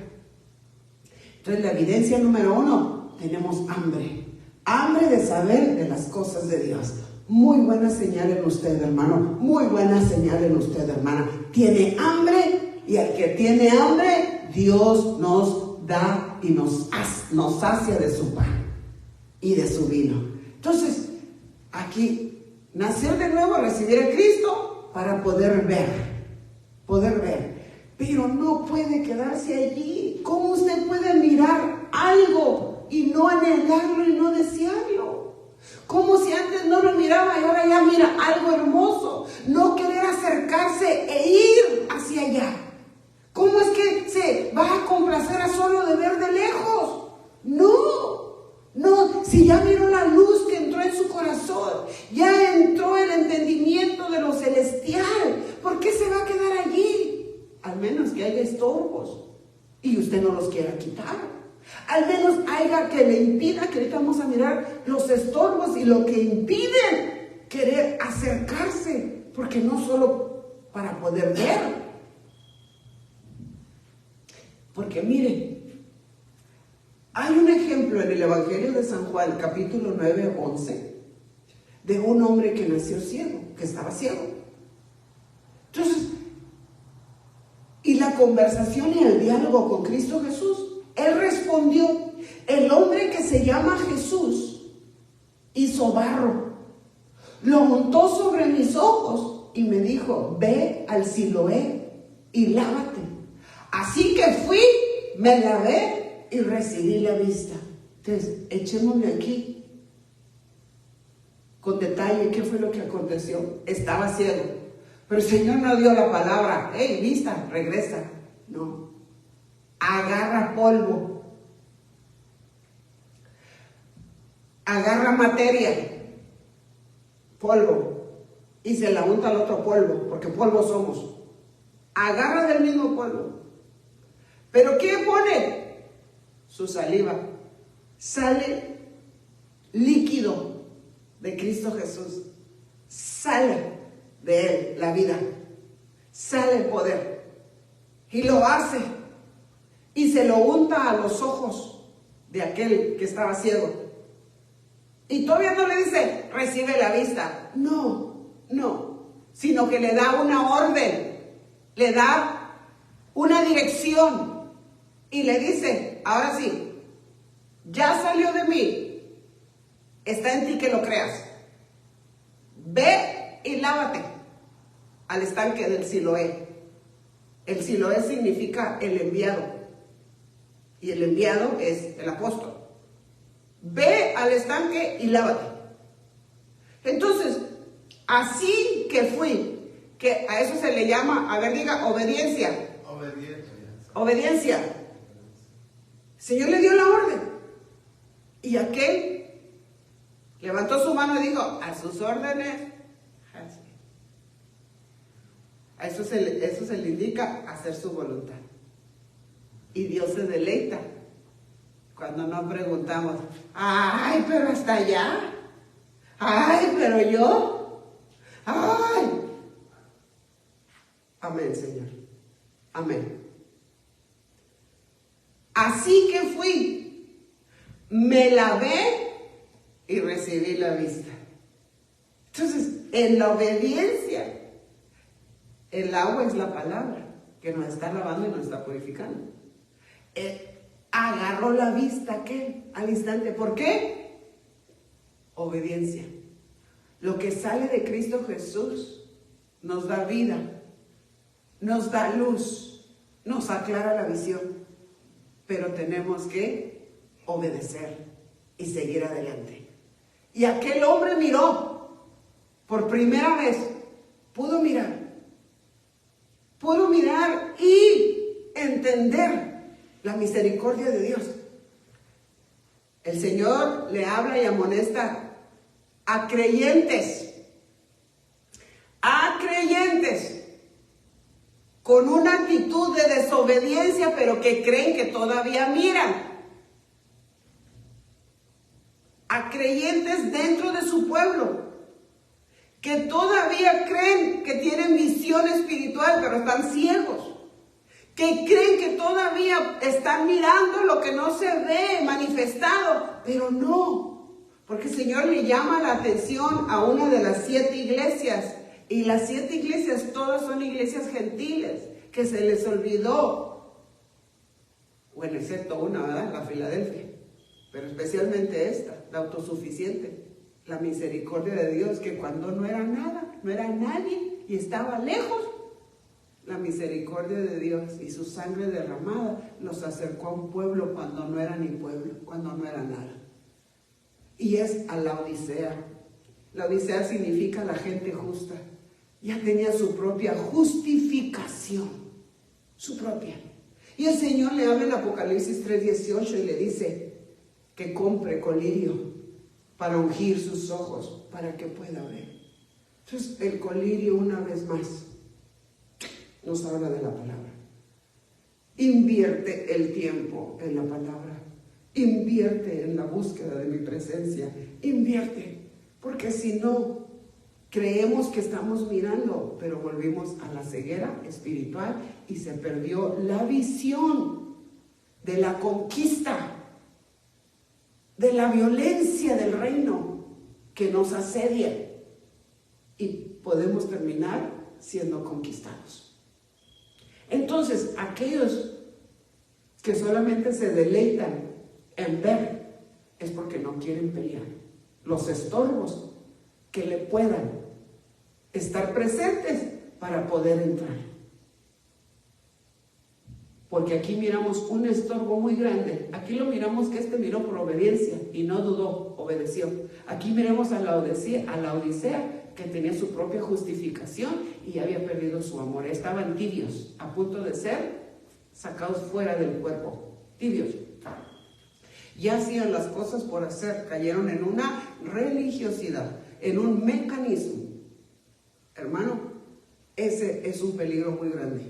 Entonces, la evidencia número uno, tenemos hambre de saber de las cosas de Dios. Muy buena señal en usted, hermano, muy buena señal en usted, hermana. Tiene hambre, y al que tiene hambre, Dios nos da y nos sacia de su pan y de su vino. Entonces, aquí, nacer de nuevo, recibir a Cristo para poder ver, pero no puede quedarse allí. ¿Cómo usted puede mirar algo y no anhelarlo y no desearlo? Como si antes no lo miraba y ahora ya mira algo hermoso, no querer acercarse e ir hacia allá. ¿Cómo es que se va a complacer a solo de ver de lejos? No, si ya miró la luz que entró en su corazón, ya entró el entendimiento de lo celestial, ¿por qué se va a quedar allí? Al menos que haya estorbos y usted no los quiera quitar. Al menos haya que le impida, que ahorita vamos a mirar los estorbos y lo que impiden querer acercarse, porque no solo para poder ver. Porque mire, hay un ejemplo en el Evangelio de San Juan, capítulo 9, 11, de un hombre que nació ciego, que estaba ciego. Entonces, y la conversación y el diálogo con Cristo Jesús, él respondió, el hombre que se llama Jesús hizo barro, lo untó sobre mis ojos y me dijo, ve al Siloé y lávate. Así que fui, me lavé y recibí la vista. Entonces, echémosle aquí con detalle qué fue lo que aconteció. Estaba ciego, pero el Señor no dio la palabra, hey, vista, regresa. No, agarra polvo, agarra materia, polvo, y se la unta al otro polvo, porque polvo somos. Agarra del mismo polvo, pero ¿qué pone? Su saliva. Sale líquido, de Cristo Jesús, sale de él la vida, sale el poder, y lo hace, y se lo unta a los ojos de aquel que estaba ciego. Y todavía no le dice, recibe la vista. No, sino que le da una orden, le da una dirección, y le dice, ahora sí, ya salió de mí, está en ti que lo creas. Ve y lávate al estanque del Siloé. El Siloé significa el enviado, y el enviado es el apóstol. Ve al estanque y lávate. Entonces, así que fui, que a eso se le llama, a ver, diga, obediencia. Obediencia. El Señor le dio la orden, y aquel levantó su mano y dijo, a sus órdenes. A eso se le indica hacer su voluntad. Y Dios se deleita cuando no preguntamos, ay, pero hasta allá, ay, pero yo, ay. Amén, Señor. Amén. Así que fui, me lavé y recibí la vista. Entonces, en la obediencia, el agua es la palabra que nos está lavando y nos está purificando. Agarró la vista aquel al instante. ¿Por qué? Obediencia. Lo que sale de Cristo Jesús nos da vida, nos da luz, nos aclara la visión, pero tenemos que obedecer y seguir adelante. Y aquel hombre miró por primera vez, pudo mirar y entender la misericordia de Dios. El Señor le habla y amonesta a creyentes con una actitud de desobediencia, pero que creen que todavía miran. A creyentes dentro de su pueblo que todavía creen que tienen visión espiritual, pero están ciegos. Que creen que todavía están mirando lo que no se ve manifestado, pero no, porque el Señor le llama la atención a una de las 7 iglesias, y las 7 iglesias todas son iglesias gentiles, que se les olvidó, bueno, excepto una, ¿verdad? La Filadelfia, pero especialmente esta, la autosuficiente, la misericordia de Dios, que cuando no era nada, no era nadie y estaba lejos, la misericordia de Dios y su sangre derramada los acercó a un pueblo cuando no era ni pueblo, cuando no era nada. Y es a la Odisea. La Odisea significa la gente justa. Ya tenía su propia justificación, su propia. Y el Señor le habla en Apocalipsis 3:18 y le dice que compre colirio para ungir sus ojos, para que pueda ver. Entonces el colirio, una vez más, nos habla de la palabra. Invierte el tiempo en la palabra. Invierte en la búsqueda de mi presencia. Invierte, porque si no, creemos que estamos mirando, pero volvimos a la ceguera espiritual y se perdió la visión de la conquista, de la violencia del reino que nos asedia, y podemos terminar siendo conquistados. Entonces, aquellos que solamente se deleitan en ver es porque no quieren pelear. Los estorbos que le puedan estar presentes para poder entrar. Porque aquí miramos un estorbo muy grande. Aquí lo miramos que este miró por obediencia y no dudó, obedeció. Aquí miramos a la Odisea que tenía su propia justificación y había perdido su amor. Estaban tibios, a punto de ser sacados fuera del cuerpo. Tibios. Ya hacían las cosas por hacer, cayeron en una religiosidad, en un mecanismo. Hermano, ese es un peligro muy grande.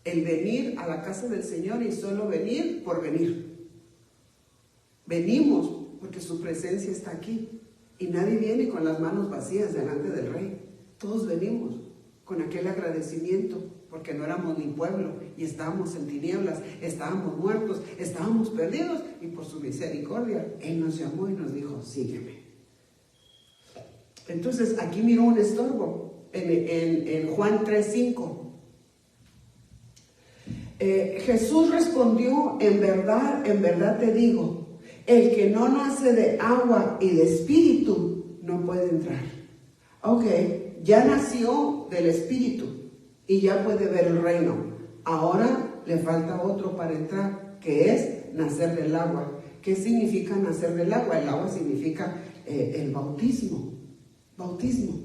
El venir a la casa del Señor y solo venir por venir. Venimos porque su presencia está aquí. Y nadie viene con las manos vacías delante del Rey. Todos venimos con aquel agradecimiento, porque no éramos ni pueblo y estábamos en tinieblas, estábamos muertos, estábamos perdidos, y por su misericordia Él nos llamó y nos dijo: sígueme. Entonces aquí miró un estorbo en Juan 3:5. Jesús respondió: en verdad te digo, el que no nace de agua y de espíritu no puede entrar. Ok, ya nació del espíritu y ya puede ver el reino. Ahora le falta otro para entrar, que es nacer del agua. ¿Qué significa nacer del agua? El agua significa el bautismo. Bautismo.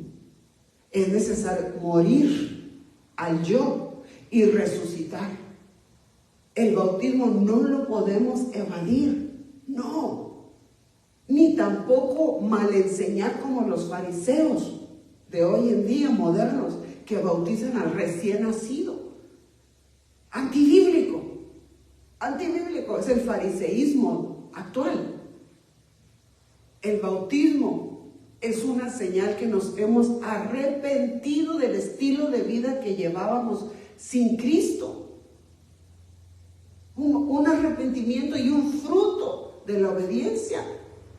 Es necesario morir al yo y resucitar. El bautismo no lo podemos evadir, no, ni tampoco mal enseñar como los fariseos de hoy en día, modernos, que bautizan al recién nacido. Antibíblico, es el fariseísmo actual. El bautismo es una señal que nos hemos arrepentido del estilo de vida que llevábamos sin Cristo. Un arrepentimiento y un fruto de la obediencia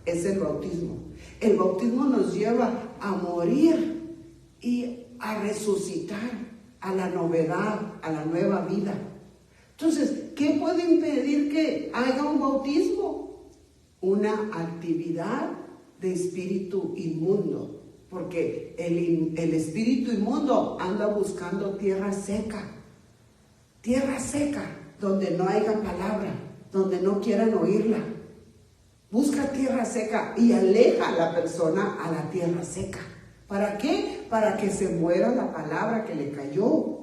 es el bautismo. El bautismo nos lleva a morir y a resucitar a la novedad, a la nueva vida. Entonces, ¿qué puede impedir que haya un bautismo? Una actividad de espíritu inmundo, porque el espíritu inmundo anda buscando tierra seca, donde no haya palabra, donde no quieran oírla. Busca tierra seca y aleja a la persona a la tierra seca. ¿Para qué? Para que se muera la palabra que le cayó.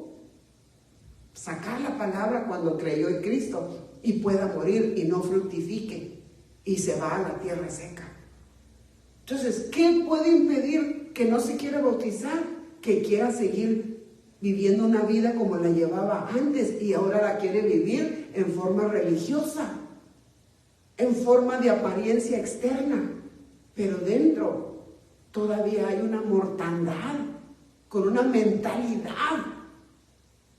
Sacar la palabra cuando creyó en Cristo y pueda morir y no fructifique y se va a la tierra seca. Entonces, ¿qué puede impedir que no se quiera bautizar? Que quiera seguir viviendo una vida como la llevaba antes y ahora la quiere vivir en forma religiosa, en forma de apariencia externa, pero dentro todavía hay una mortandad, con una mentalidad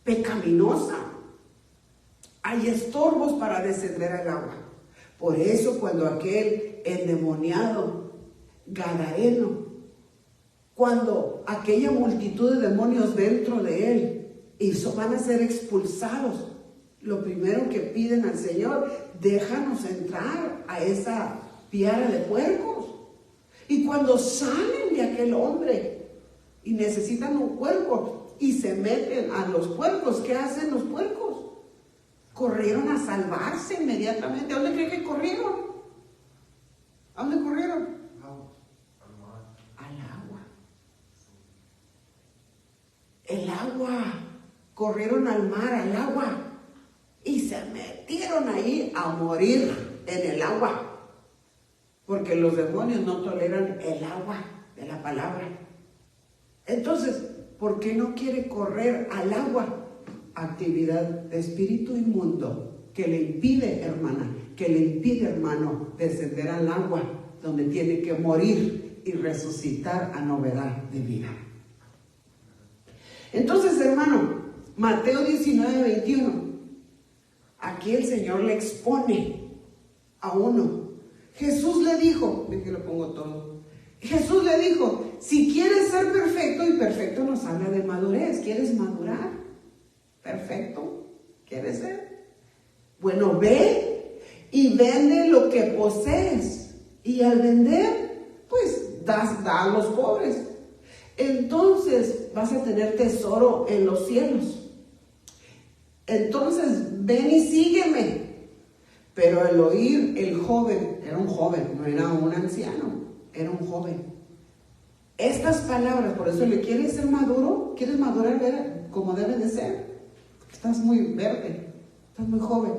pecaminosa. Hay estorbos para descender al agua. Por eso cuando aquel endemoniado gadareno, cuando aquella multitud de demonios dentro de él van a ser expulsados, lo primero que piden al Señor: déjanos entrar a esa piara de puercos. Y cuando salen de aquel hombre y necesitan un puerco y se meten a los puercos, ¿qué hacen los puercos? Corrieron a salvarse inmediatamente. ¿A dónde creen que corrieron? ¿A dónde corrieron? El agua, corrieron al mar, al agua, y se metieron ahí a morir en el agua, porque los demonios no toleran el agua de la palabra. Entonces, ¿por qué no quiere correr al agua? Actividad de espíritu inmundo que le impide, hermana, que le impide, hermano, descender al agua donde tiene que morir y resucitar a novedad de vida. Entonces, hermano, Mateo 19:21, aquí el Señor le expone a uno. Jesús le dijo, ven que lo pongo todo. Jesús le dijo: si quieres ser perfecto, y perfecto nos habla de madurez, ¿quieres madurar? Perfecto, ¿quieres ser? Bueno, ve y vende lo que posees, y al vender, pues da a los pobres. Entonces vas a tener tesoro en los cielos. Entonces ven y sígueme. Pero al oír el joven, era un joven, no era un anciano, era un joven, estas palabras, por eso le: ¿quieres ser maduro? ¿Quieres madurar como debe de ser? Estás muy verde, estás muy joven.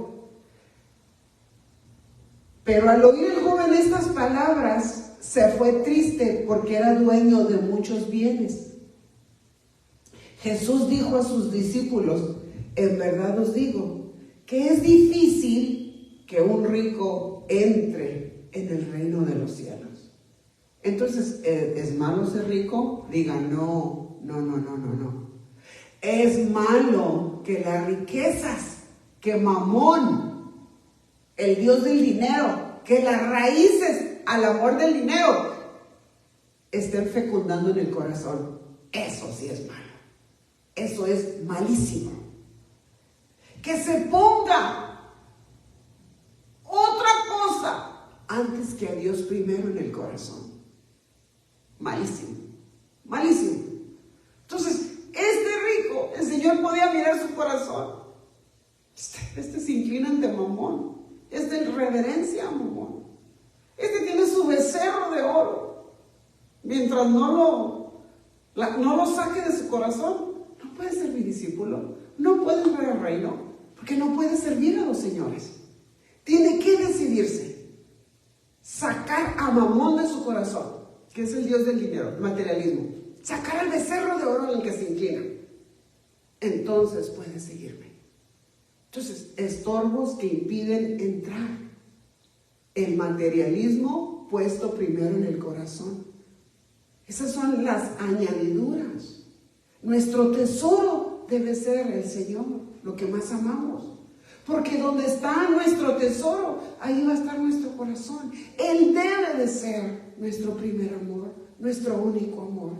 Pero al oír el joven estas palabras, se fue triste porque era dueño de muchos bienes. Jesús dijo a sus discípulos: en verdad os digo que es difícil que un rico entre en el reino de los cielos. Entonces, ¿es malo ser rico? Diga, no. Es malo que las riquezas, que Mamón, el Dios del dinero, que las raíces al amor del dinero estén fecundando en el corazón. Eso sí es malo. Eso es malísimo. Que se ponga otra cosa antes que a Dios primero en el corazón. Malísimo. Entonces, rico, el Señor podía mirar su corazón. Este se inclina ante Mamón. Reverencia a Mamón. Tiene su becerro de oro. Mientras no lo saque de su corazón, no puede ser mi discípulo, no puede entrar al reino, porque no puede servir a los señores. Tiene que decidirse, sacar a Mamón de su corazón, que es el Dios del dinero, el materialismo, sacar al becerro de oro en el que se inclina. Entonces puede seguirme. Entonces, estorbos que impiden entrar. El materialismo puesto primero en el corazón. Esas son las añadiduras. Nuestro tesoro debe ser el Señor, lo que más amamos. Porque donde está nuestro tesoro, ahí va a estar nuestro corazón. Él debe de ser nuestro primer amor, nuestro único amor.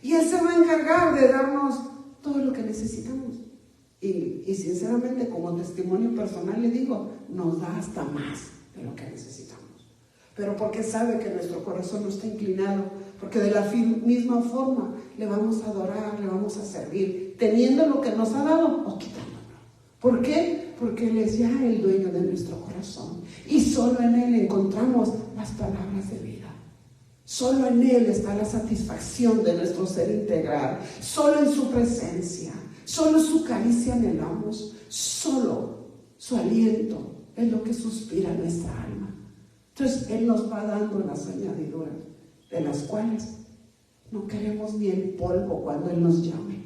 Y Él se va a encargar de darnos todo lo que necesitamos. Y sinceramente, como testimonio personal le digo, nos da hasta más de lo que necesitamos. Pero porque sabe que nuestro corazón no está inclinado, porque de la misma forma le vamos a adorar, le vamos a servir, teniendo lo que nos ha dado o quitándolo. ¿Por qué? Porque Él es ya el dueño de nuestro corazón. Y solo en Él encontramos las palabras de vida. Solo en Él está la satisfacción de nuestro ser integral. Solo en su presencia. Solo su caricia anhelamos. Solo su aliento es lo que suspira nuestra alma. Entonces Él nos va dando las añadiduras, de las cuales no queremos ni el polvo cuando Él nos llame.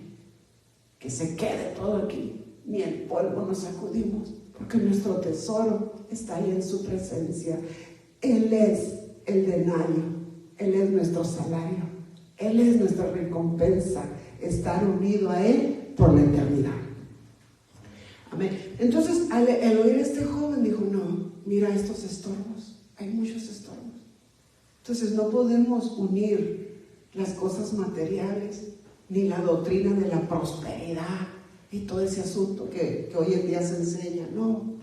Que se quede todo aquí. Ni el polvo nos sacudimos, porque nuestro tesoro está ahí en su presencia. Él es el denario. Él es nuestro salario. Él es nuestra recompensa. Estar unido a Él por la eternidad. Amén. Entonces, al oír a este joven, dijo, no, mira estos estorbos. Hay muchos estorbos. Entonces, no podemos unir las cosas materiales, ni la doctrina de la prosperidad, y todo ese asunto que hoy en día se enseña. No,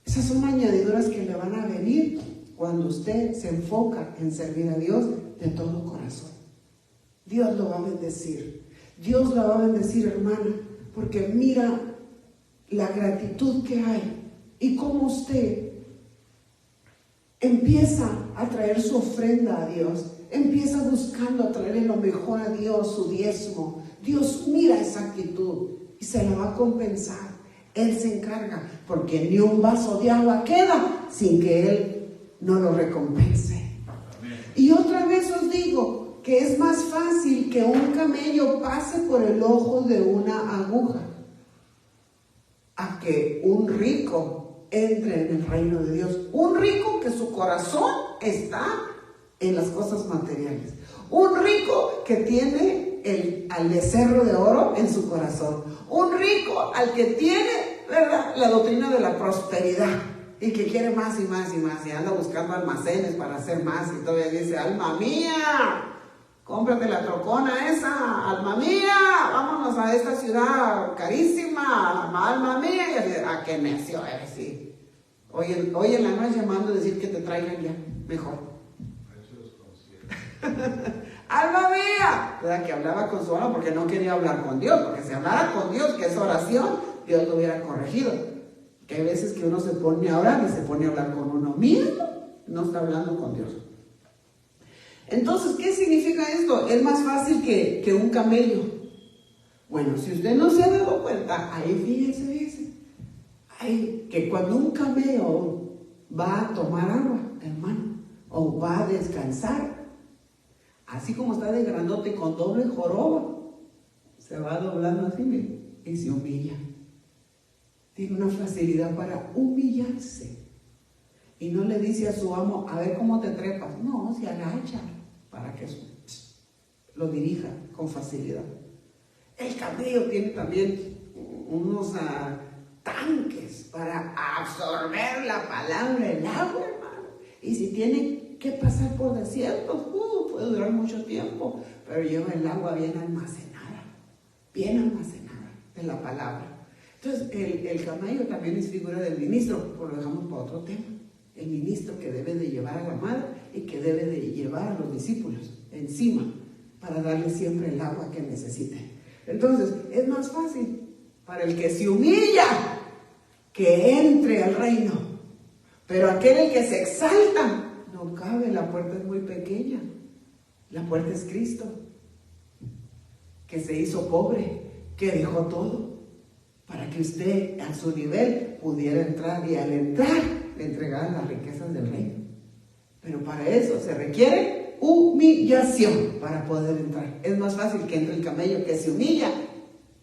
esas son añadiduras que le van a venir cuando usted se enfoca en servir a Dios de todo corazón. Dios lo va a bendecir. Dios la va a bendecir, hermana, porque mira la gratitud que hay y cómo usted empieza a traer su ofrenda a Dios, empieza buscando a traerle lo mejor a Dios, su diezmo. Dios mira esa actitud y se la va a compensar. Él se encarga, porque ni un vaso de agua queda sin que Él no lo recompense. Amén. Y otra vez os digo que es más fácil que un camello pase por el ojo de una aguja a que un rico entre en el reino de Dios. Un rico que su corazón está en las cosas materiales. Un rico que tiene al becerro de oro en su corazón. Un rico al que tiene, ¿verdad?, la doctrina de la prosperidad y que quiere más y más y más y anda buscando almacenes para hacer más y todavía dice, alma mía, cómprate la trocona esa, alma mía, vámonos a esta ciudad carísima, alma mía, y así, qué necio eres, sí. Hoy en la noche mando a decir que te traigan ya, mejor. Alma mía, ¿verdad? Que hablaba con su alma porque no quería hablar con Dios, porque si hablara con Dios, que es oración, Dios lo hubiera corregido. Que hay veces que uno se pone a orar y se pone a hablar con uno mismo, no está hablando con Dios. Entonces, ¿qué significa esto? Es más fácil que un camello. Bueno, si usted no se ha dado cuenta, ahí fíjese, que cuando un camello va a tomar agua, hermano, o va a descansar, así como está de grandote con doble joroba, se va doblando así, mire, y se humilla. Tiene una facilidad para humillarse. Y no le dice a su amo, a ver cómo te trepas. No, se agacha para que lo dirija con facilidad. El camello tiene también unos tanques para absorber la palabra, el agua, hermano. Y si tiene que pasar por desiertos, puede durar mucho tiempo, pero lleva el agua bien almacenada de la palabra. Entonces, el camello también es figura del ministro, pero lo dejamos para otro tema. El ministro que debe de llevar a la madre y que debe de llevar a los discípulos encima para darle siempre el agua que necesite. Entonces, es más fácil para el que se humilla que entre al reino. Pero aquel que se exalta, no cabe, la puerta es muy pequeña. La puerta es Cristo, que se hizo pobre, que dejó todo, para que usted a su nivel pudiera entrar, y al entrar le entregaran las riquezas del reino. Pero para eso se requiere humillación para poder entrar. Es más fácil que entre el camello que se humilla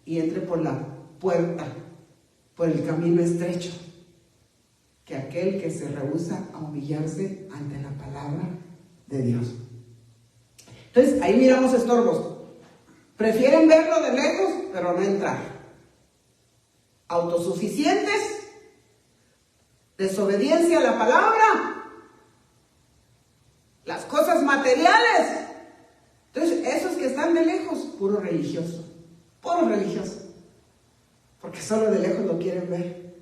y entre por la puerta, por el camino estrecho, que aquel que se rehúsa a humillarse ante la palabra de Dios. Entonces, ahí miramos estorbos. Prefieren verlo de lejos, pero no entrar. Autosuficientes, desobediencia a la palabra, las cosas materiales. Entonces, esos que están de lejos, puro religioso, porque solo de lejos lo quieren ver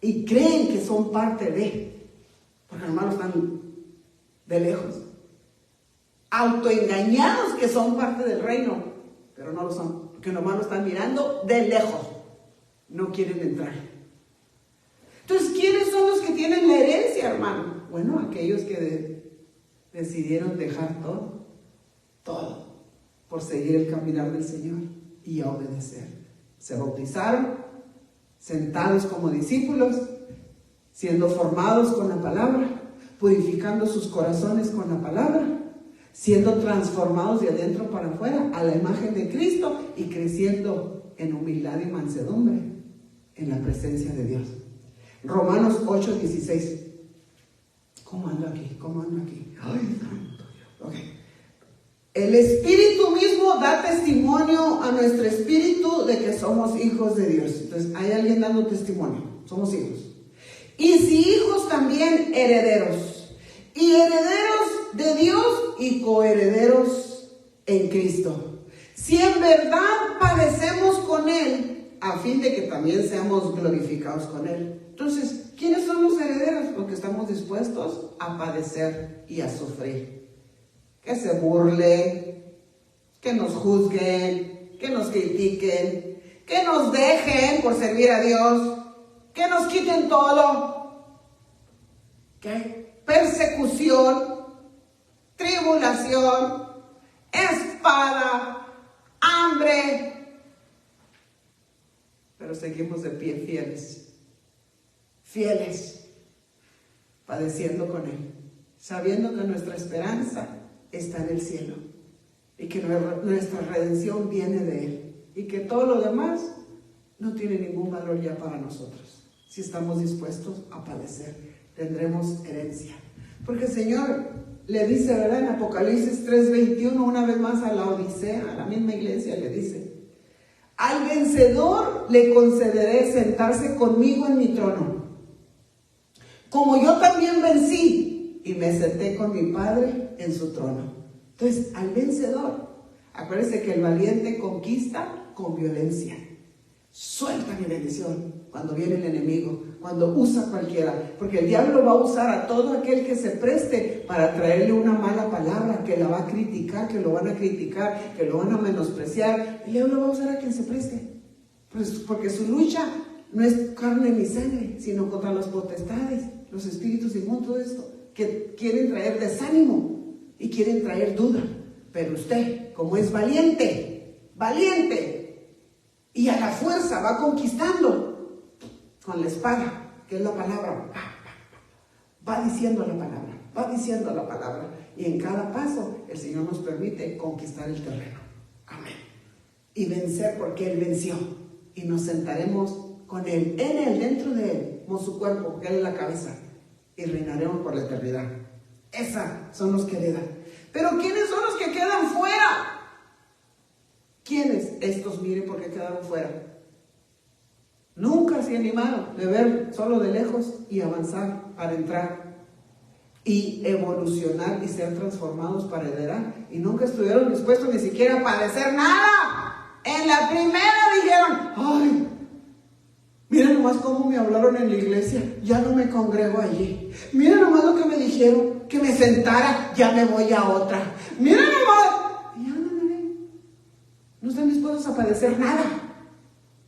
y creen que son parte de, porque nomás están de lejos, autoengañados que son parte del reino, pero no lo son, porque nomás lo están mirando de lejos, no quieren entrar. Entonces, ¿quiénes son los que tienen la herencia, hermano? Bueno, aquellos que decidieron dejar todo, por seguir el caminar del Señor y a obedecer. Se bautizaron, sentados como discípulos, siendo formados con la palabra, purificando sus corazones con la palabra, siendo transformados de adentro para afuera a la imagen de Cristo y creciendo en humildad y mansedumbre en la presencia de Dios. Romanos 8:16. ¿Cómo ando aquí? Ay, santo Dios. Okay. El Espíritu mismo da testimonio a nuestro espíritu de que somos hijos de Dios. Entonces, hay alguien dando testimonio. Somos hijos. Y si hijos, también herederos. Y herederos de Dios y coherederos en Cristo. Si en verdad padecemos con Él, a fin de que también seamos glorificados con Él. Entonces, ¿quiénes son los herederos? Los que estamos dispuestos a padecer y a sufrir. Que se burlen, que nos juzguen, que nos critiquen, que nos dejen por servir a Dios, que nos quiten todo, que persecución, tribulación, espada, hambre, pero seguimos de pie fieles, padeciendo con Él, sabiendo que nuestra esperanza está en el cielo y que nuestra redención viene de Él y que todo lo demás no tiene ningún valor ya para nosotros. Si estamos dispuestos a padecer, tendremos herencia. Porque el Señor le dice, ¿verdad? En Apocalipsis 3:21, una vez más a la Odisea, a la misma iglesia, le dice: al vencedor le concederé sentarse conmigo en mi trono, como yo también vencí y me senté con mi Padre en su trono. Entonces, al vencedor, acuérdense que el valiente conquista con violencia. Suelta mi bendición cuando viene el enemigo, cuando usa cualquiera, porque el diablo va a usar a todo aquel que se preste para traerle una mala palabra, que la va a criticar, que lo van a criticar, que lo van a menospreciar. El diablo va a usar a quien se preste, pues porque su lucha no es carne ni sangre, sino contra las potestades, los espíritus inmundos, todo esto, que quieren traer desánimo y quieren traer duda. Pero usted, como es valiente, y a la fuerza va conquistando con la espada, que es la palabra, va diciendo la palabra, y en cada paso el Señor nos permite conquistar el terreno. Amén. Y vencer, porque Él venció, y nos sentaremos con Él, en Él, dentro de Él, como su cuerpo, porque Él es la cabeza, y reinaremos por la eternidad. Esos son los que heredan. Pero ¿quiénes son los que quedan fuera? ¿Quiénes? Estos, miren por qué quedaron fuera. Nunca se animaron de ver solo de lejos y avanzar para entrar y evolucionar y ser transformados para heredar. Y nunca estuvieron dispuestos ni siquiera a padecer nada. En la primera dijeron, ay, miren nomás cómo me hablaron en la iglesia, ya no me congrego allí. Miren nomás lo que me dijeron, que me sentara, ya me voy a otra. Miren nomás. Y no están dispuestos a padecer nada.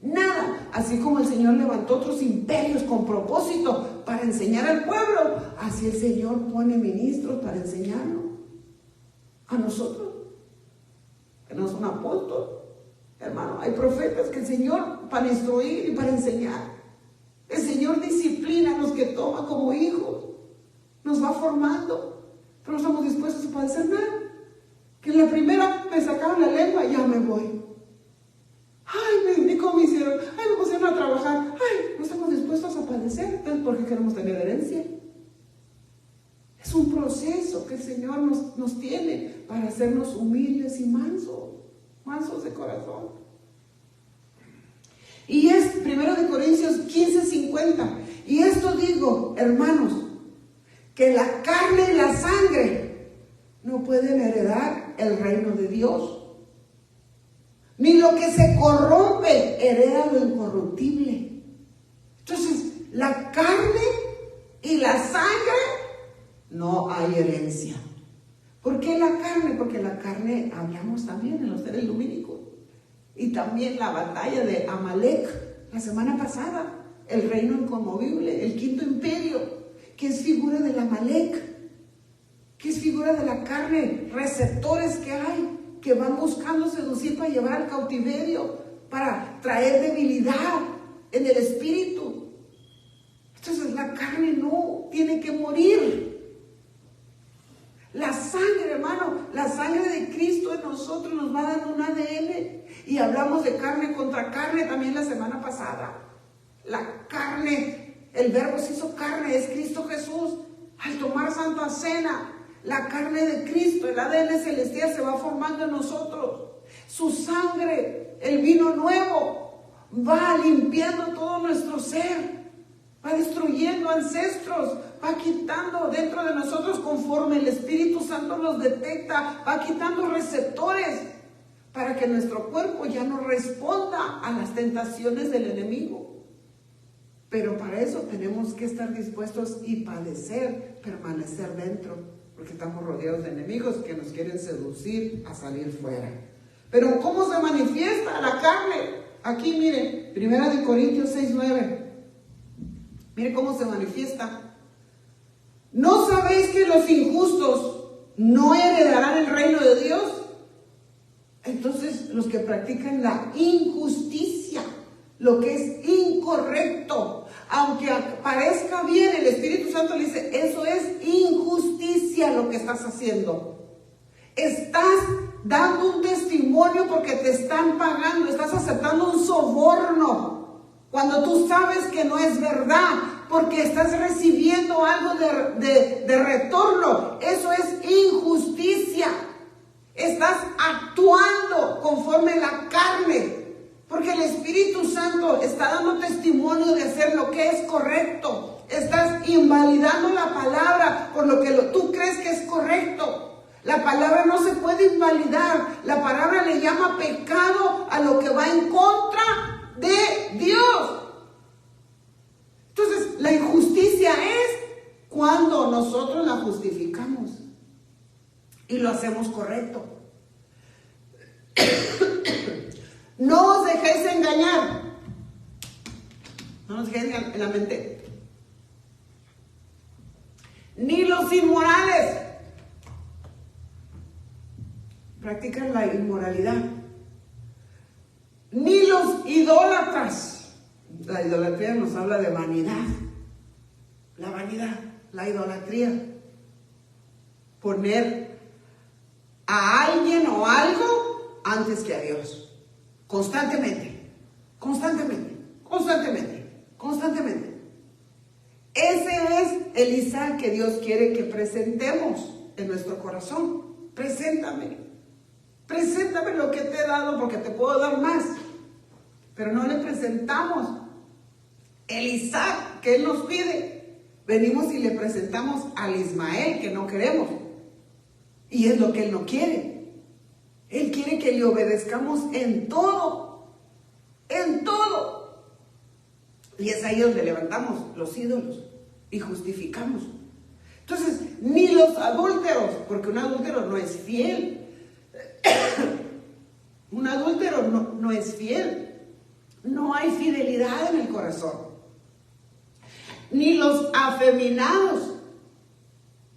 Nada. Así como el Señor levantó otros imperios con propósito para enseñar al pueblo, así el Señor pone ministros para enseñarnos a nosotros. Que no son apóstoles, hermano. Hay profetas que el Señor, para instruir y para enseñar, el Señor disciplina a los que toma como hijos, nos va formando, pero no estamos dispuestos a padecer nada. Que en la primera me sacaron la lengua, ya me voy. Ay, ni cómo me hicieron, ay, me pusieron a trabajar, ay, no estamos dispuestos a padecer. Entonces, ¿por qué queremos tener herencia? Es un proceso que el Señor nos tiene para hacernos humildes y mansos de corazón. Y es 1 Corintios 15:50. Y esto digo, hermanos, que la carne y la sangre no pueden heredar el reino de Dios. Ni lo que se corrompe hereda lo incorruptible. Entonces, la carne y la sangre no hay herencia. ¿Por qué la carne? Porque la carne, hablamos también en los seres lumínicos. Y también la batalla de Amalek, la semana pasada, el reino inconmovible, el quinto imperio, que es figura del Amalek, que es figura de la carne, receptores que hay, que van buscando seducir para llevar al cautiverio, para traer debilidad en el espíritu. Entonces la carne no tiene que morir. La sangre, hermano, la sangre de Cristo en nosotros nos va dando un ADN. Y hablamos de carne contra carne también la semana pasada. La carne, el verbo se hizo carne, es Cristo Jesús. Al tomar Santa Cena, la carne de Cristo, el ADN celestial se va formando en nosotros. Su sangre, el vino nuevo, va limpiando todo nuestro ser. Va destruyendo ancestros, va quitando dentro de nosotros conforme el Espíritu Santo los detecta, va quitando receptores para que nuestro cuerpo ya no responda a las tentaciones del enemigo. Pero para eso tenemos que estar dispuestos y padecer, permanecer dentro, porque estamos rodeados de enemigos que nos quieren seducir a salir fuera. Pero ¿cómo se manifiesta la carne? Aquí miren, 1 Corintios 6:9. Mire cómo se manifiesta. ¿No sabéis que los injustos no heredarán el reino de Dios? Entonces, los que practican la injusticia, lo que es incorrecto, aunque parezca bien, el Espíritu Santo le dice, eso es injusticia lo que estás haciendo. Estás dando un testimonio porque te están pagando, estás aceptando un soborno. Cuando tú sabes que no es verdad, porque estás recibiendo algo de retorno, eso es injusticia. Estás actuando conforme la carne, porque el Espíritu Santo está dando testimonio de hacer lo que es correcto. Estás invalidando la palabra por lo que tú crees que es correcto. La palabra no se puede invalidar. La palabra le llama pecado a lo que va en contra de Dios. Entonces, la injusticia es cuando nosotros la justificamos y lo hacemos correcto. No os dejéis engañar. No os dejéis en la mente. Ni los inmorales practican la inmoralidad. Ni los idólatras. La idolatría nos habla de vanidad. La vanidad, la idolatría. Poner a alguien o algo antes que a Dios. Constantemente. Ese es el Isaac que Dios quiere que presentemos en nuestro corazón. preséntame lo que te he dado porque te puedo dar más. Pero no le presentamos el Isaac que Él nos pide. Venimos y le presentamos al Ismael que no queremos. Y es lo que Él no quiere. Él quiere que le obedezcamos en todo. En todo. Y es ahí donde levantamos los ídolos y justificamos. Entonces, ni los adúlteros, porque un adúltero no es fiel. Un adúltero no es fiel. No hay fidelidad en el corazón. Ni los afeminados,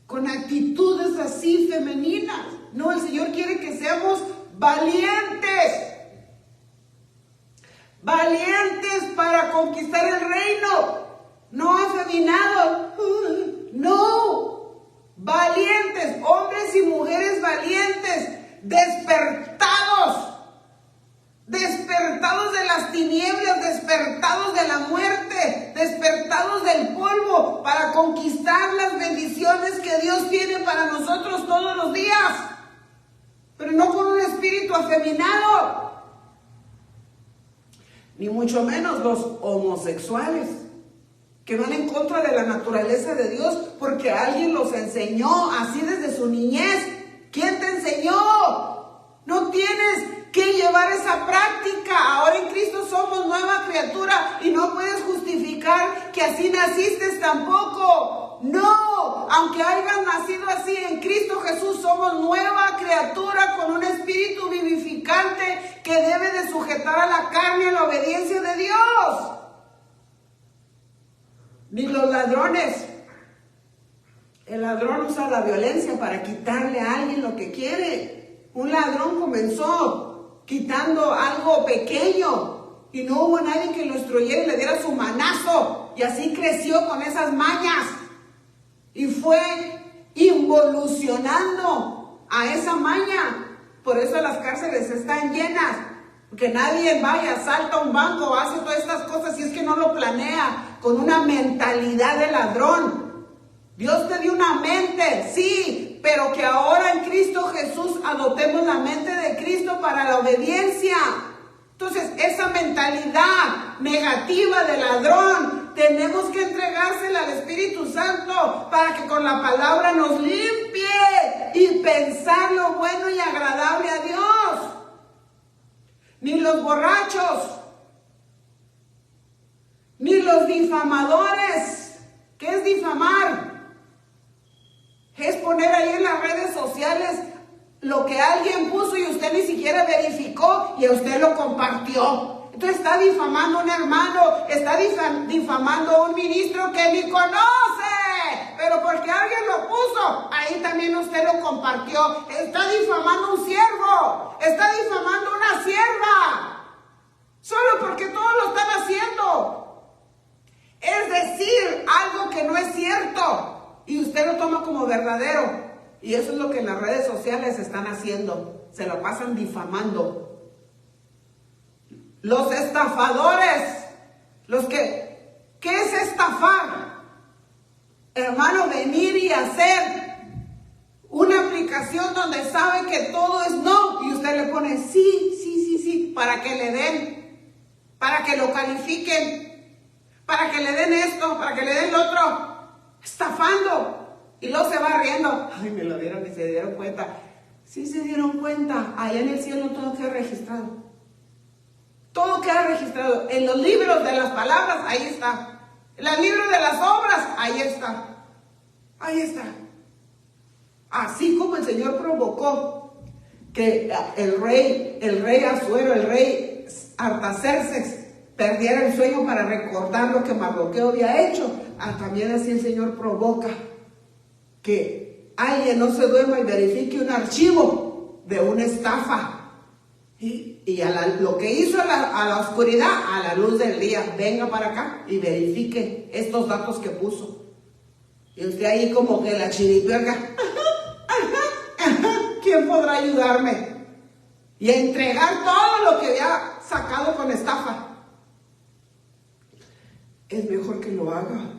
con actitudes así femeninas. No, el Señor quiere que seamos valientes. Valientes para conquistar el reino. No afeminados. No. Valientes, hombres y mujeres valientes. Despertados. Despertados de las tinieblas, despertados de la muerte, despertados del polvo para conquistar las bendiciones que Dios tiene para nosotros todos los días, pero no con un espíritu afeminado, ni mucho menos los homosexuales que van en contra de la naturaleza de Dios porque alguien los enseñó así desde su niñez. ¿Quién te enseñó? No tienes que llevar esa práctica. Ahora en Cristo somos nueva criatura y no puedes justificar que así naciste tampoco. No, aunque hayas nacido así, en Cristo Jesús somos nueva criatura con un espíritu vivificante que debe de sujetar a la carne a la obediencia de Dios. Ni los ladrones. El ladrón usa la violencia para quitarle a alguien lo que quiere. Un ladrón comenzó quitando algo pequeño y no hubo nadie que lo instruyera y le diera su manazo, y así creció con esas mañas y fue involucionando a esa maña. Por eso las cárceles están llenas, porque nadie vaya, asalta un banco, hace todas estas cosas y es que no lo planea con una mentalidad de ladrón. Dios te dio una mente, sí, pero que ahora en Cristo Jesús adoptemos la mente de Cristo para la obediencia. Entonces, esa mentalidad negativa de ladrón, tenemos que entregársela al Espíritu Santo para que con la palabra nos limpie y pensar lo bueno y agradable a Dios. Ni los borrachos, ni los difamadores. ¿Qué es difamar? Es poner ahí en las redes sociales lo que alguien puso y usted ni siquiera verificó y a usted lo compartió. Entonces está difamando a un hermano, está difamando a un ministro que ni conoce, pero porque alguien lo puso, ahí también usted lo compartió. Está difamando a un siervo, está difamando a una sierva, solo porque todos lo están haciendo. Es decir, algo que no es cierto. Y usted lo toma como verdadero. Y eso es lo que en las redes sociales están haciendo. Se lo pasan difamando. Los estafadores. ¿Qué es estafar? Hermano, venir y hacer una aplicación donde sabe que todo es no. Y usted le pone sí, para que le den. Para que lo califiquen. Para que le den esto, para que le den lo otro. Estafando. Y luego se va riendo. Ay, me lo dieron y se dieron cuenta. Sí se dieron cuenta. Allá en el cielo todo queda registrado. Todo queda registrado. En los libros de las palabras, ahí está. En los libros de las obras, ahí está. Ahí está. Así como el Señor provocó que el rey Asuero, el rey Artaxerxes, perdiera el sueño para recordar lo que Mardoqueo había hecho. También así el Señor provoca que alguien no se duerma y verifique un archivo de una estafa. Y lo que hizo a la oscuridad, a la luz del día, venga para acá y verifique estos datos que puso. Y usted ahí como que la chiripiorca, ¿quién podrá ayudarme? Y entregar todo lo que había sacado con estafa. Es mejor que lo haga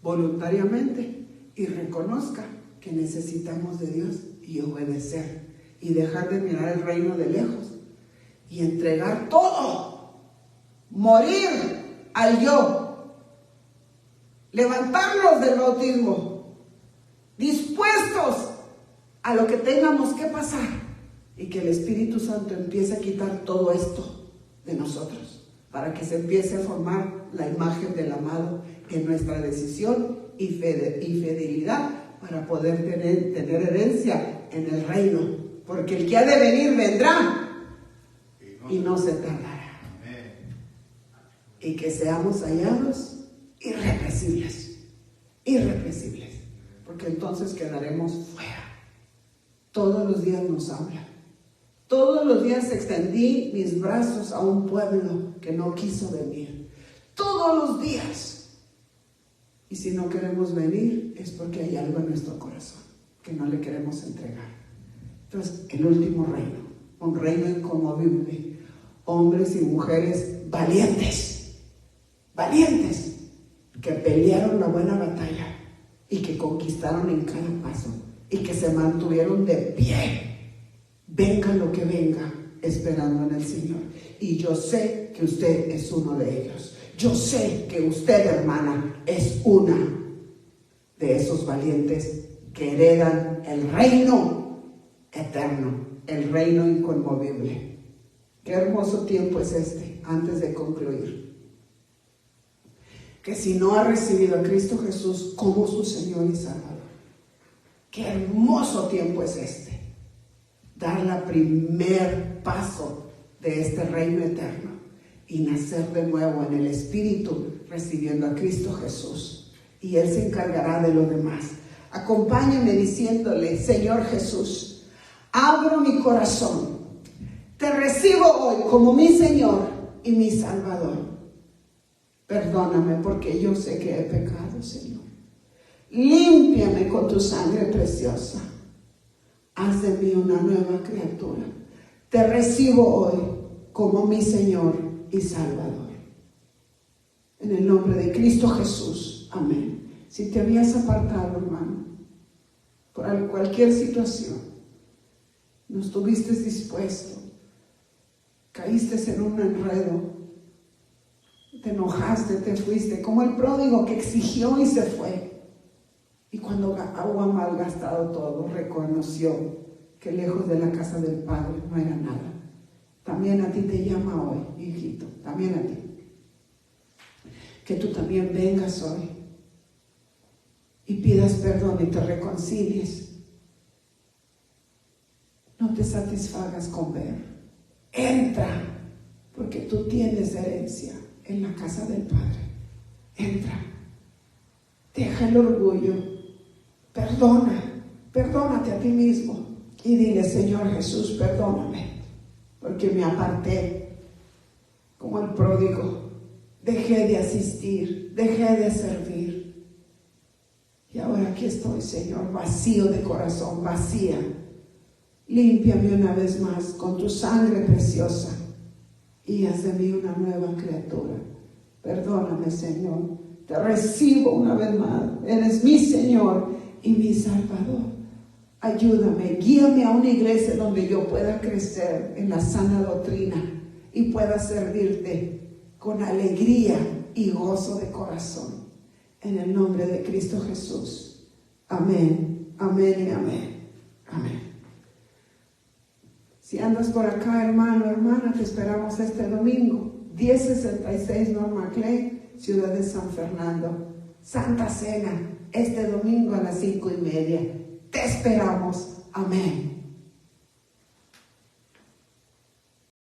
voluntariamente y reconozca que necesitamos de Dios y y obedecer y dejar de mirar el reino de lejos y entregar todo, morir al yo, levantarnos del bautismo, dispuestos a lo que tengamos que pasar y que el Espíritu Santo empiece a quitar todo esto de nosotros para que se empiece a formar la imagen del amado en nuestra decisión y fidelidad para poder tener herencia en el reino, porque el que ha de venir vendrá y no se tardará. Y que seamos hallados irrepresibles, porque entonces quedaremos fuera. Todos los días nos habla. Todos los días extendí mis brazos a un pueblo que no quiso venir. Todos los días. Y si no queremos venir es porque hay algo en nuestro corazón que no le queremos entregar. Entonces, el último reino, un reino inconmovible, hombres y mujeres valientes, que pelearon la buena batalla y que conquistaron en cada paso y que se mantuvieron de pie, venga lo que venga, esperando en el Señor. Y yo sé que usted es uno de ellos. Yo sé que usted, hermana, es una de esos valientes que heredan el reino eterno, el reino inconmovible. Qué hermoso tiempo es este, antes de concluir. Que si no ha recibido a Cristo Jesús como su Señor y Salvador, qué hermoso tiempo es este. Dar la primer paso de este reino eterno y nacer de nuevo en el Espíritu, recibiendo a Cristo Jesús. Y Él se encargará de lo demás. Acompáñeme diciéndole: Señor Jesús, abro mi corazón. Te recibo hoy como mi Señor y mi Salvador. Perdóname porque yo sé que he pecado, Señor. Límpiame con tu sangre preciosa. Haz de mí una nueva criatura. Te recibo hoy como mi Señor y Salvador. En el nombre de Cristo Jesús. Amén. Si te habías apartado, hermano, por cualquier situación, no estuviste dispuesto, caíste en un enredo, te enojaste, te fuiste, como el pródigo que exigió y se fue. Y cuando hubo malgastado todo, reconoció que lejos de la casa del Padre no era nada. También a ti te llama hoy, hijito, también a ti. Que tú también vengas hoy y pidas perdón y te reconcilies. No te satisfagas con ver. Entra, porque tú tienes herencia en la casa del Padre. Entra. Deja el orgullo. Perdónate a ti mismo y dile: Señor Jesús, perdóname, porque me aparté como el pródigo, dejé de asistir, dejé de servir, y ahora aquí estoy, Señor, vacío de corazón, vacía. Límpiame una vez más con tu sangre preciosa y haz de mí una nueva criatura. Perdóname, Señor, te recibo una vez más, eres mi Señor y mi Salvador. Ayúdame, guíame a una iglesia donde yo pueda crecer en la sana doctrina y pueda servirte con alegría y gozo de corazón. En el nombre de Cristo Jesús. Amén, amén y amén. Amén. Si andas por acá, hermano, hermana, te esperamos este domingo. 1066 Norma Clay, Ciudad de San Fernando. Santa Cena, este domingo a las 5:30. Te esperamos. Amén.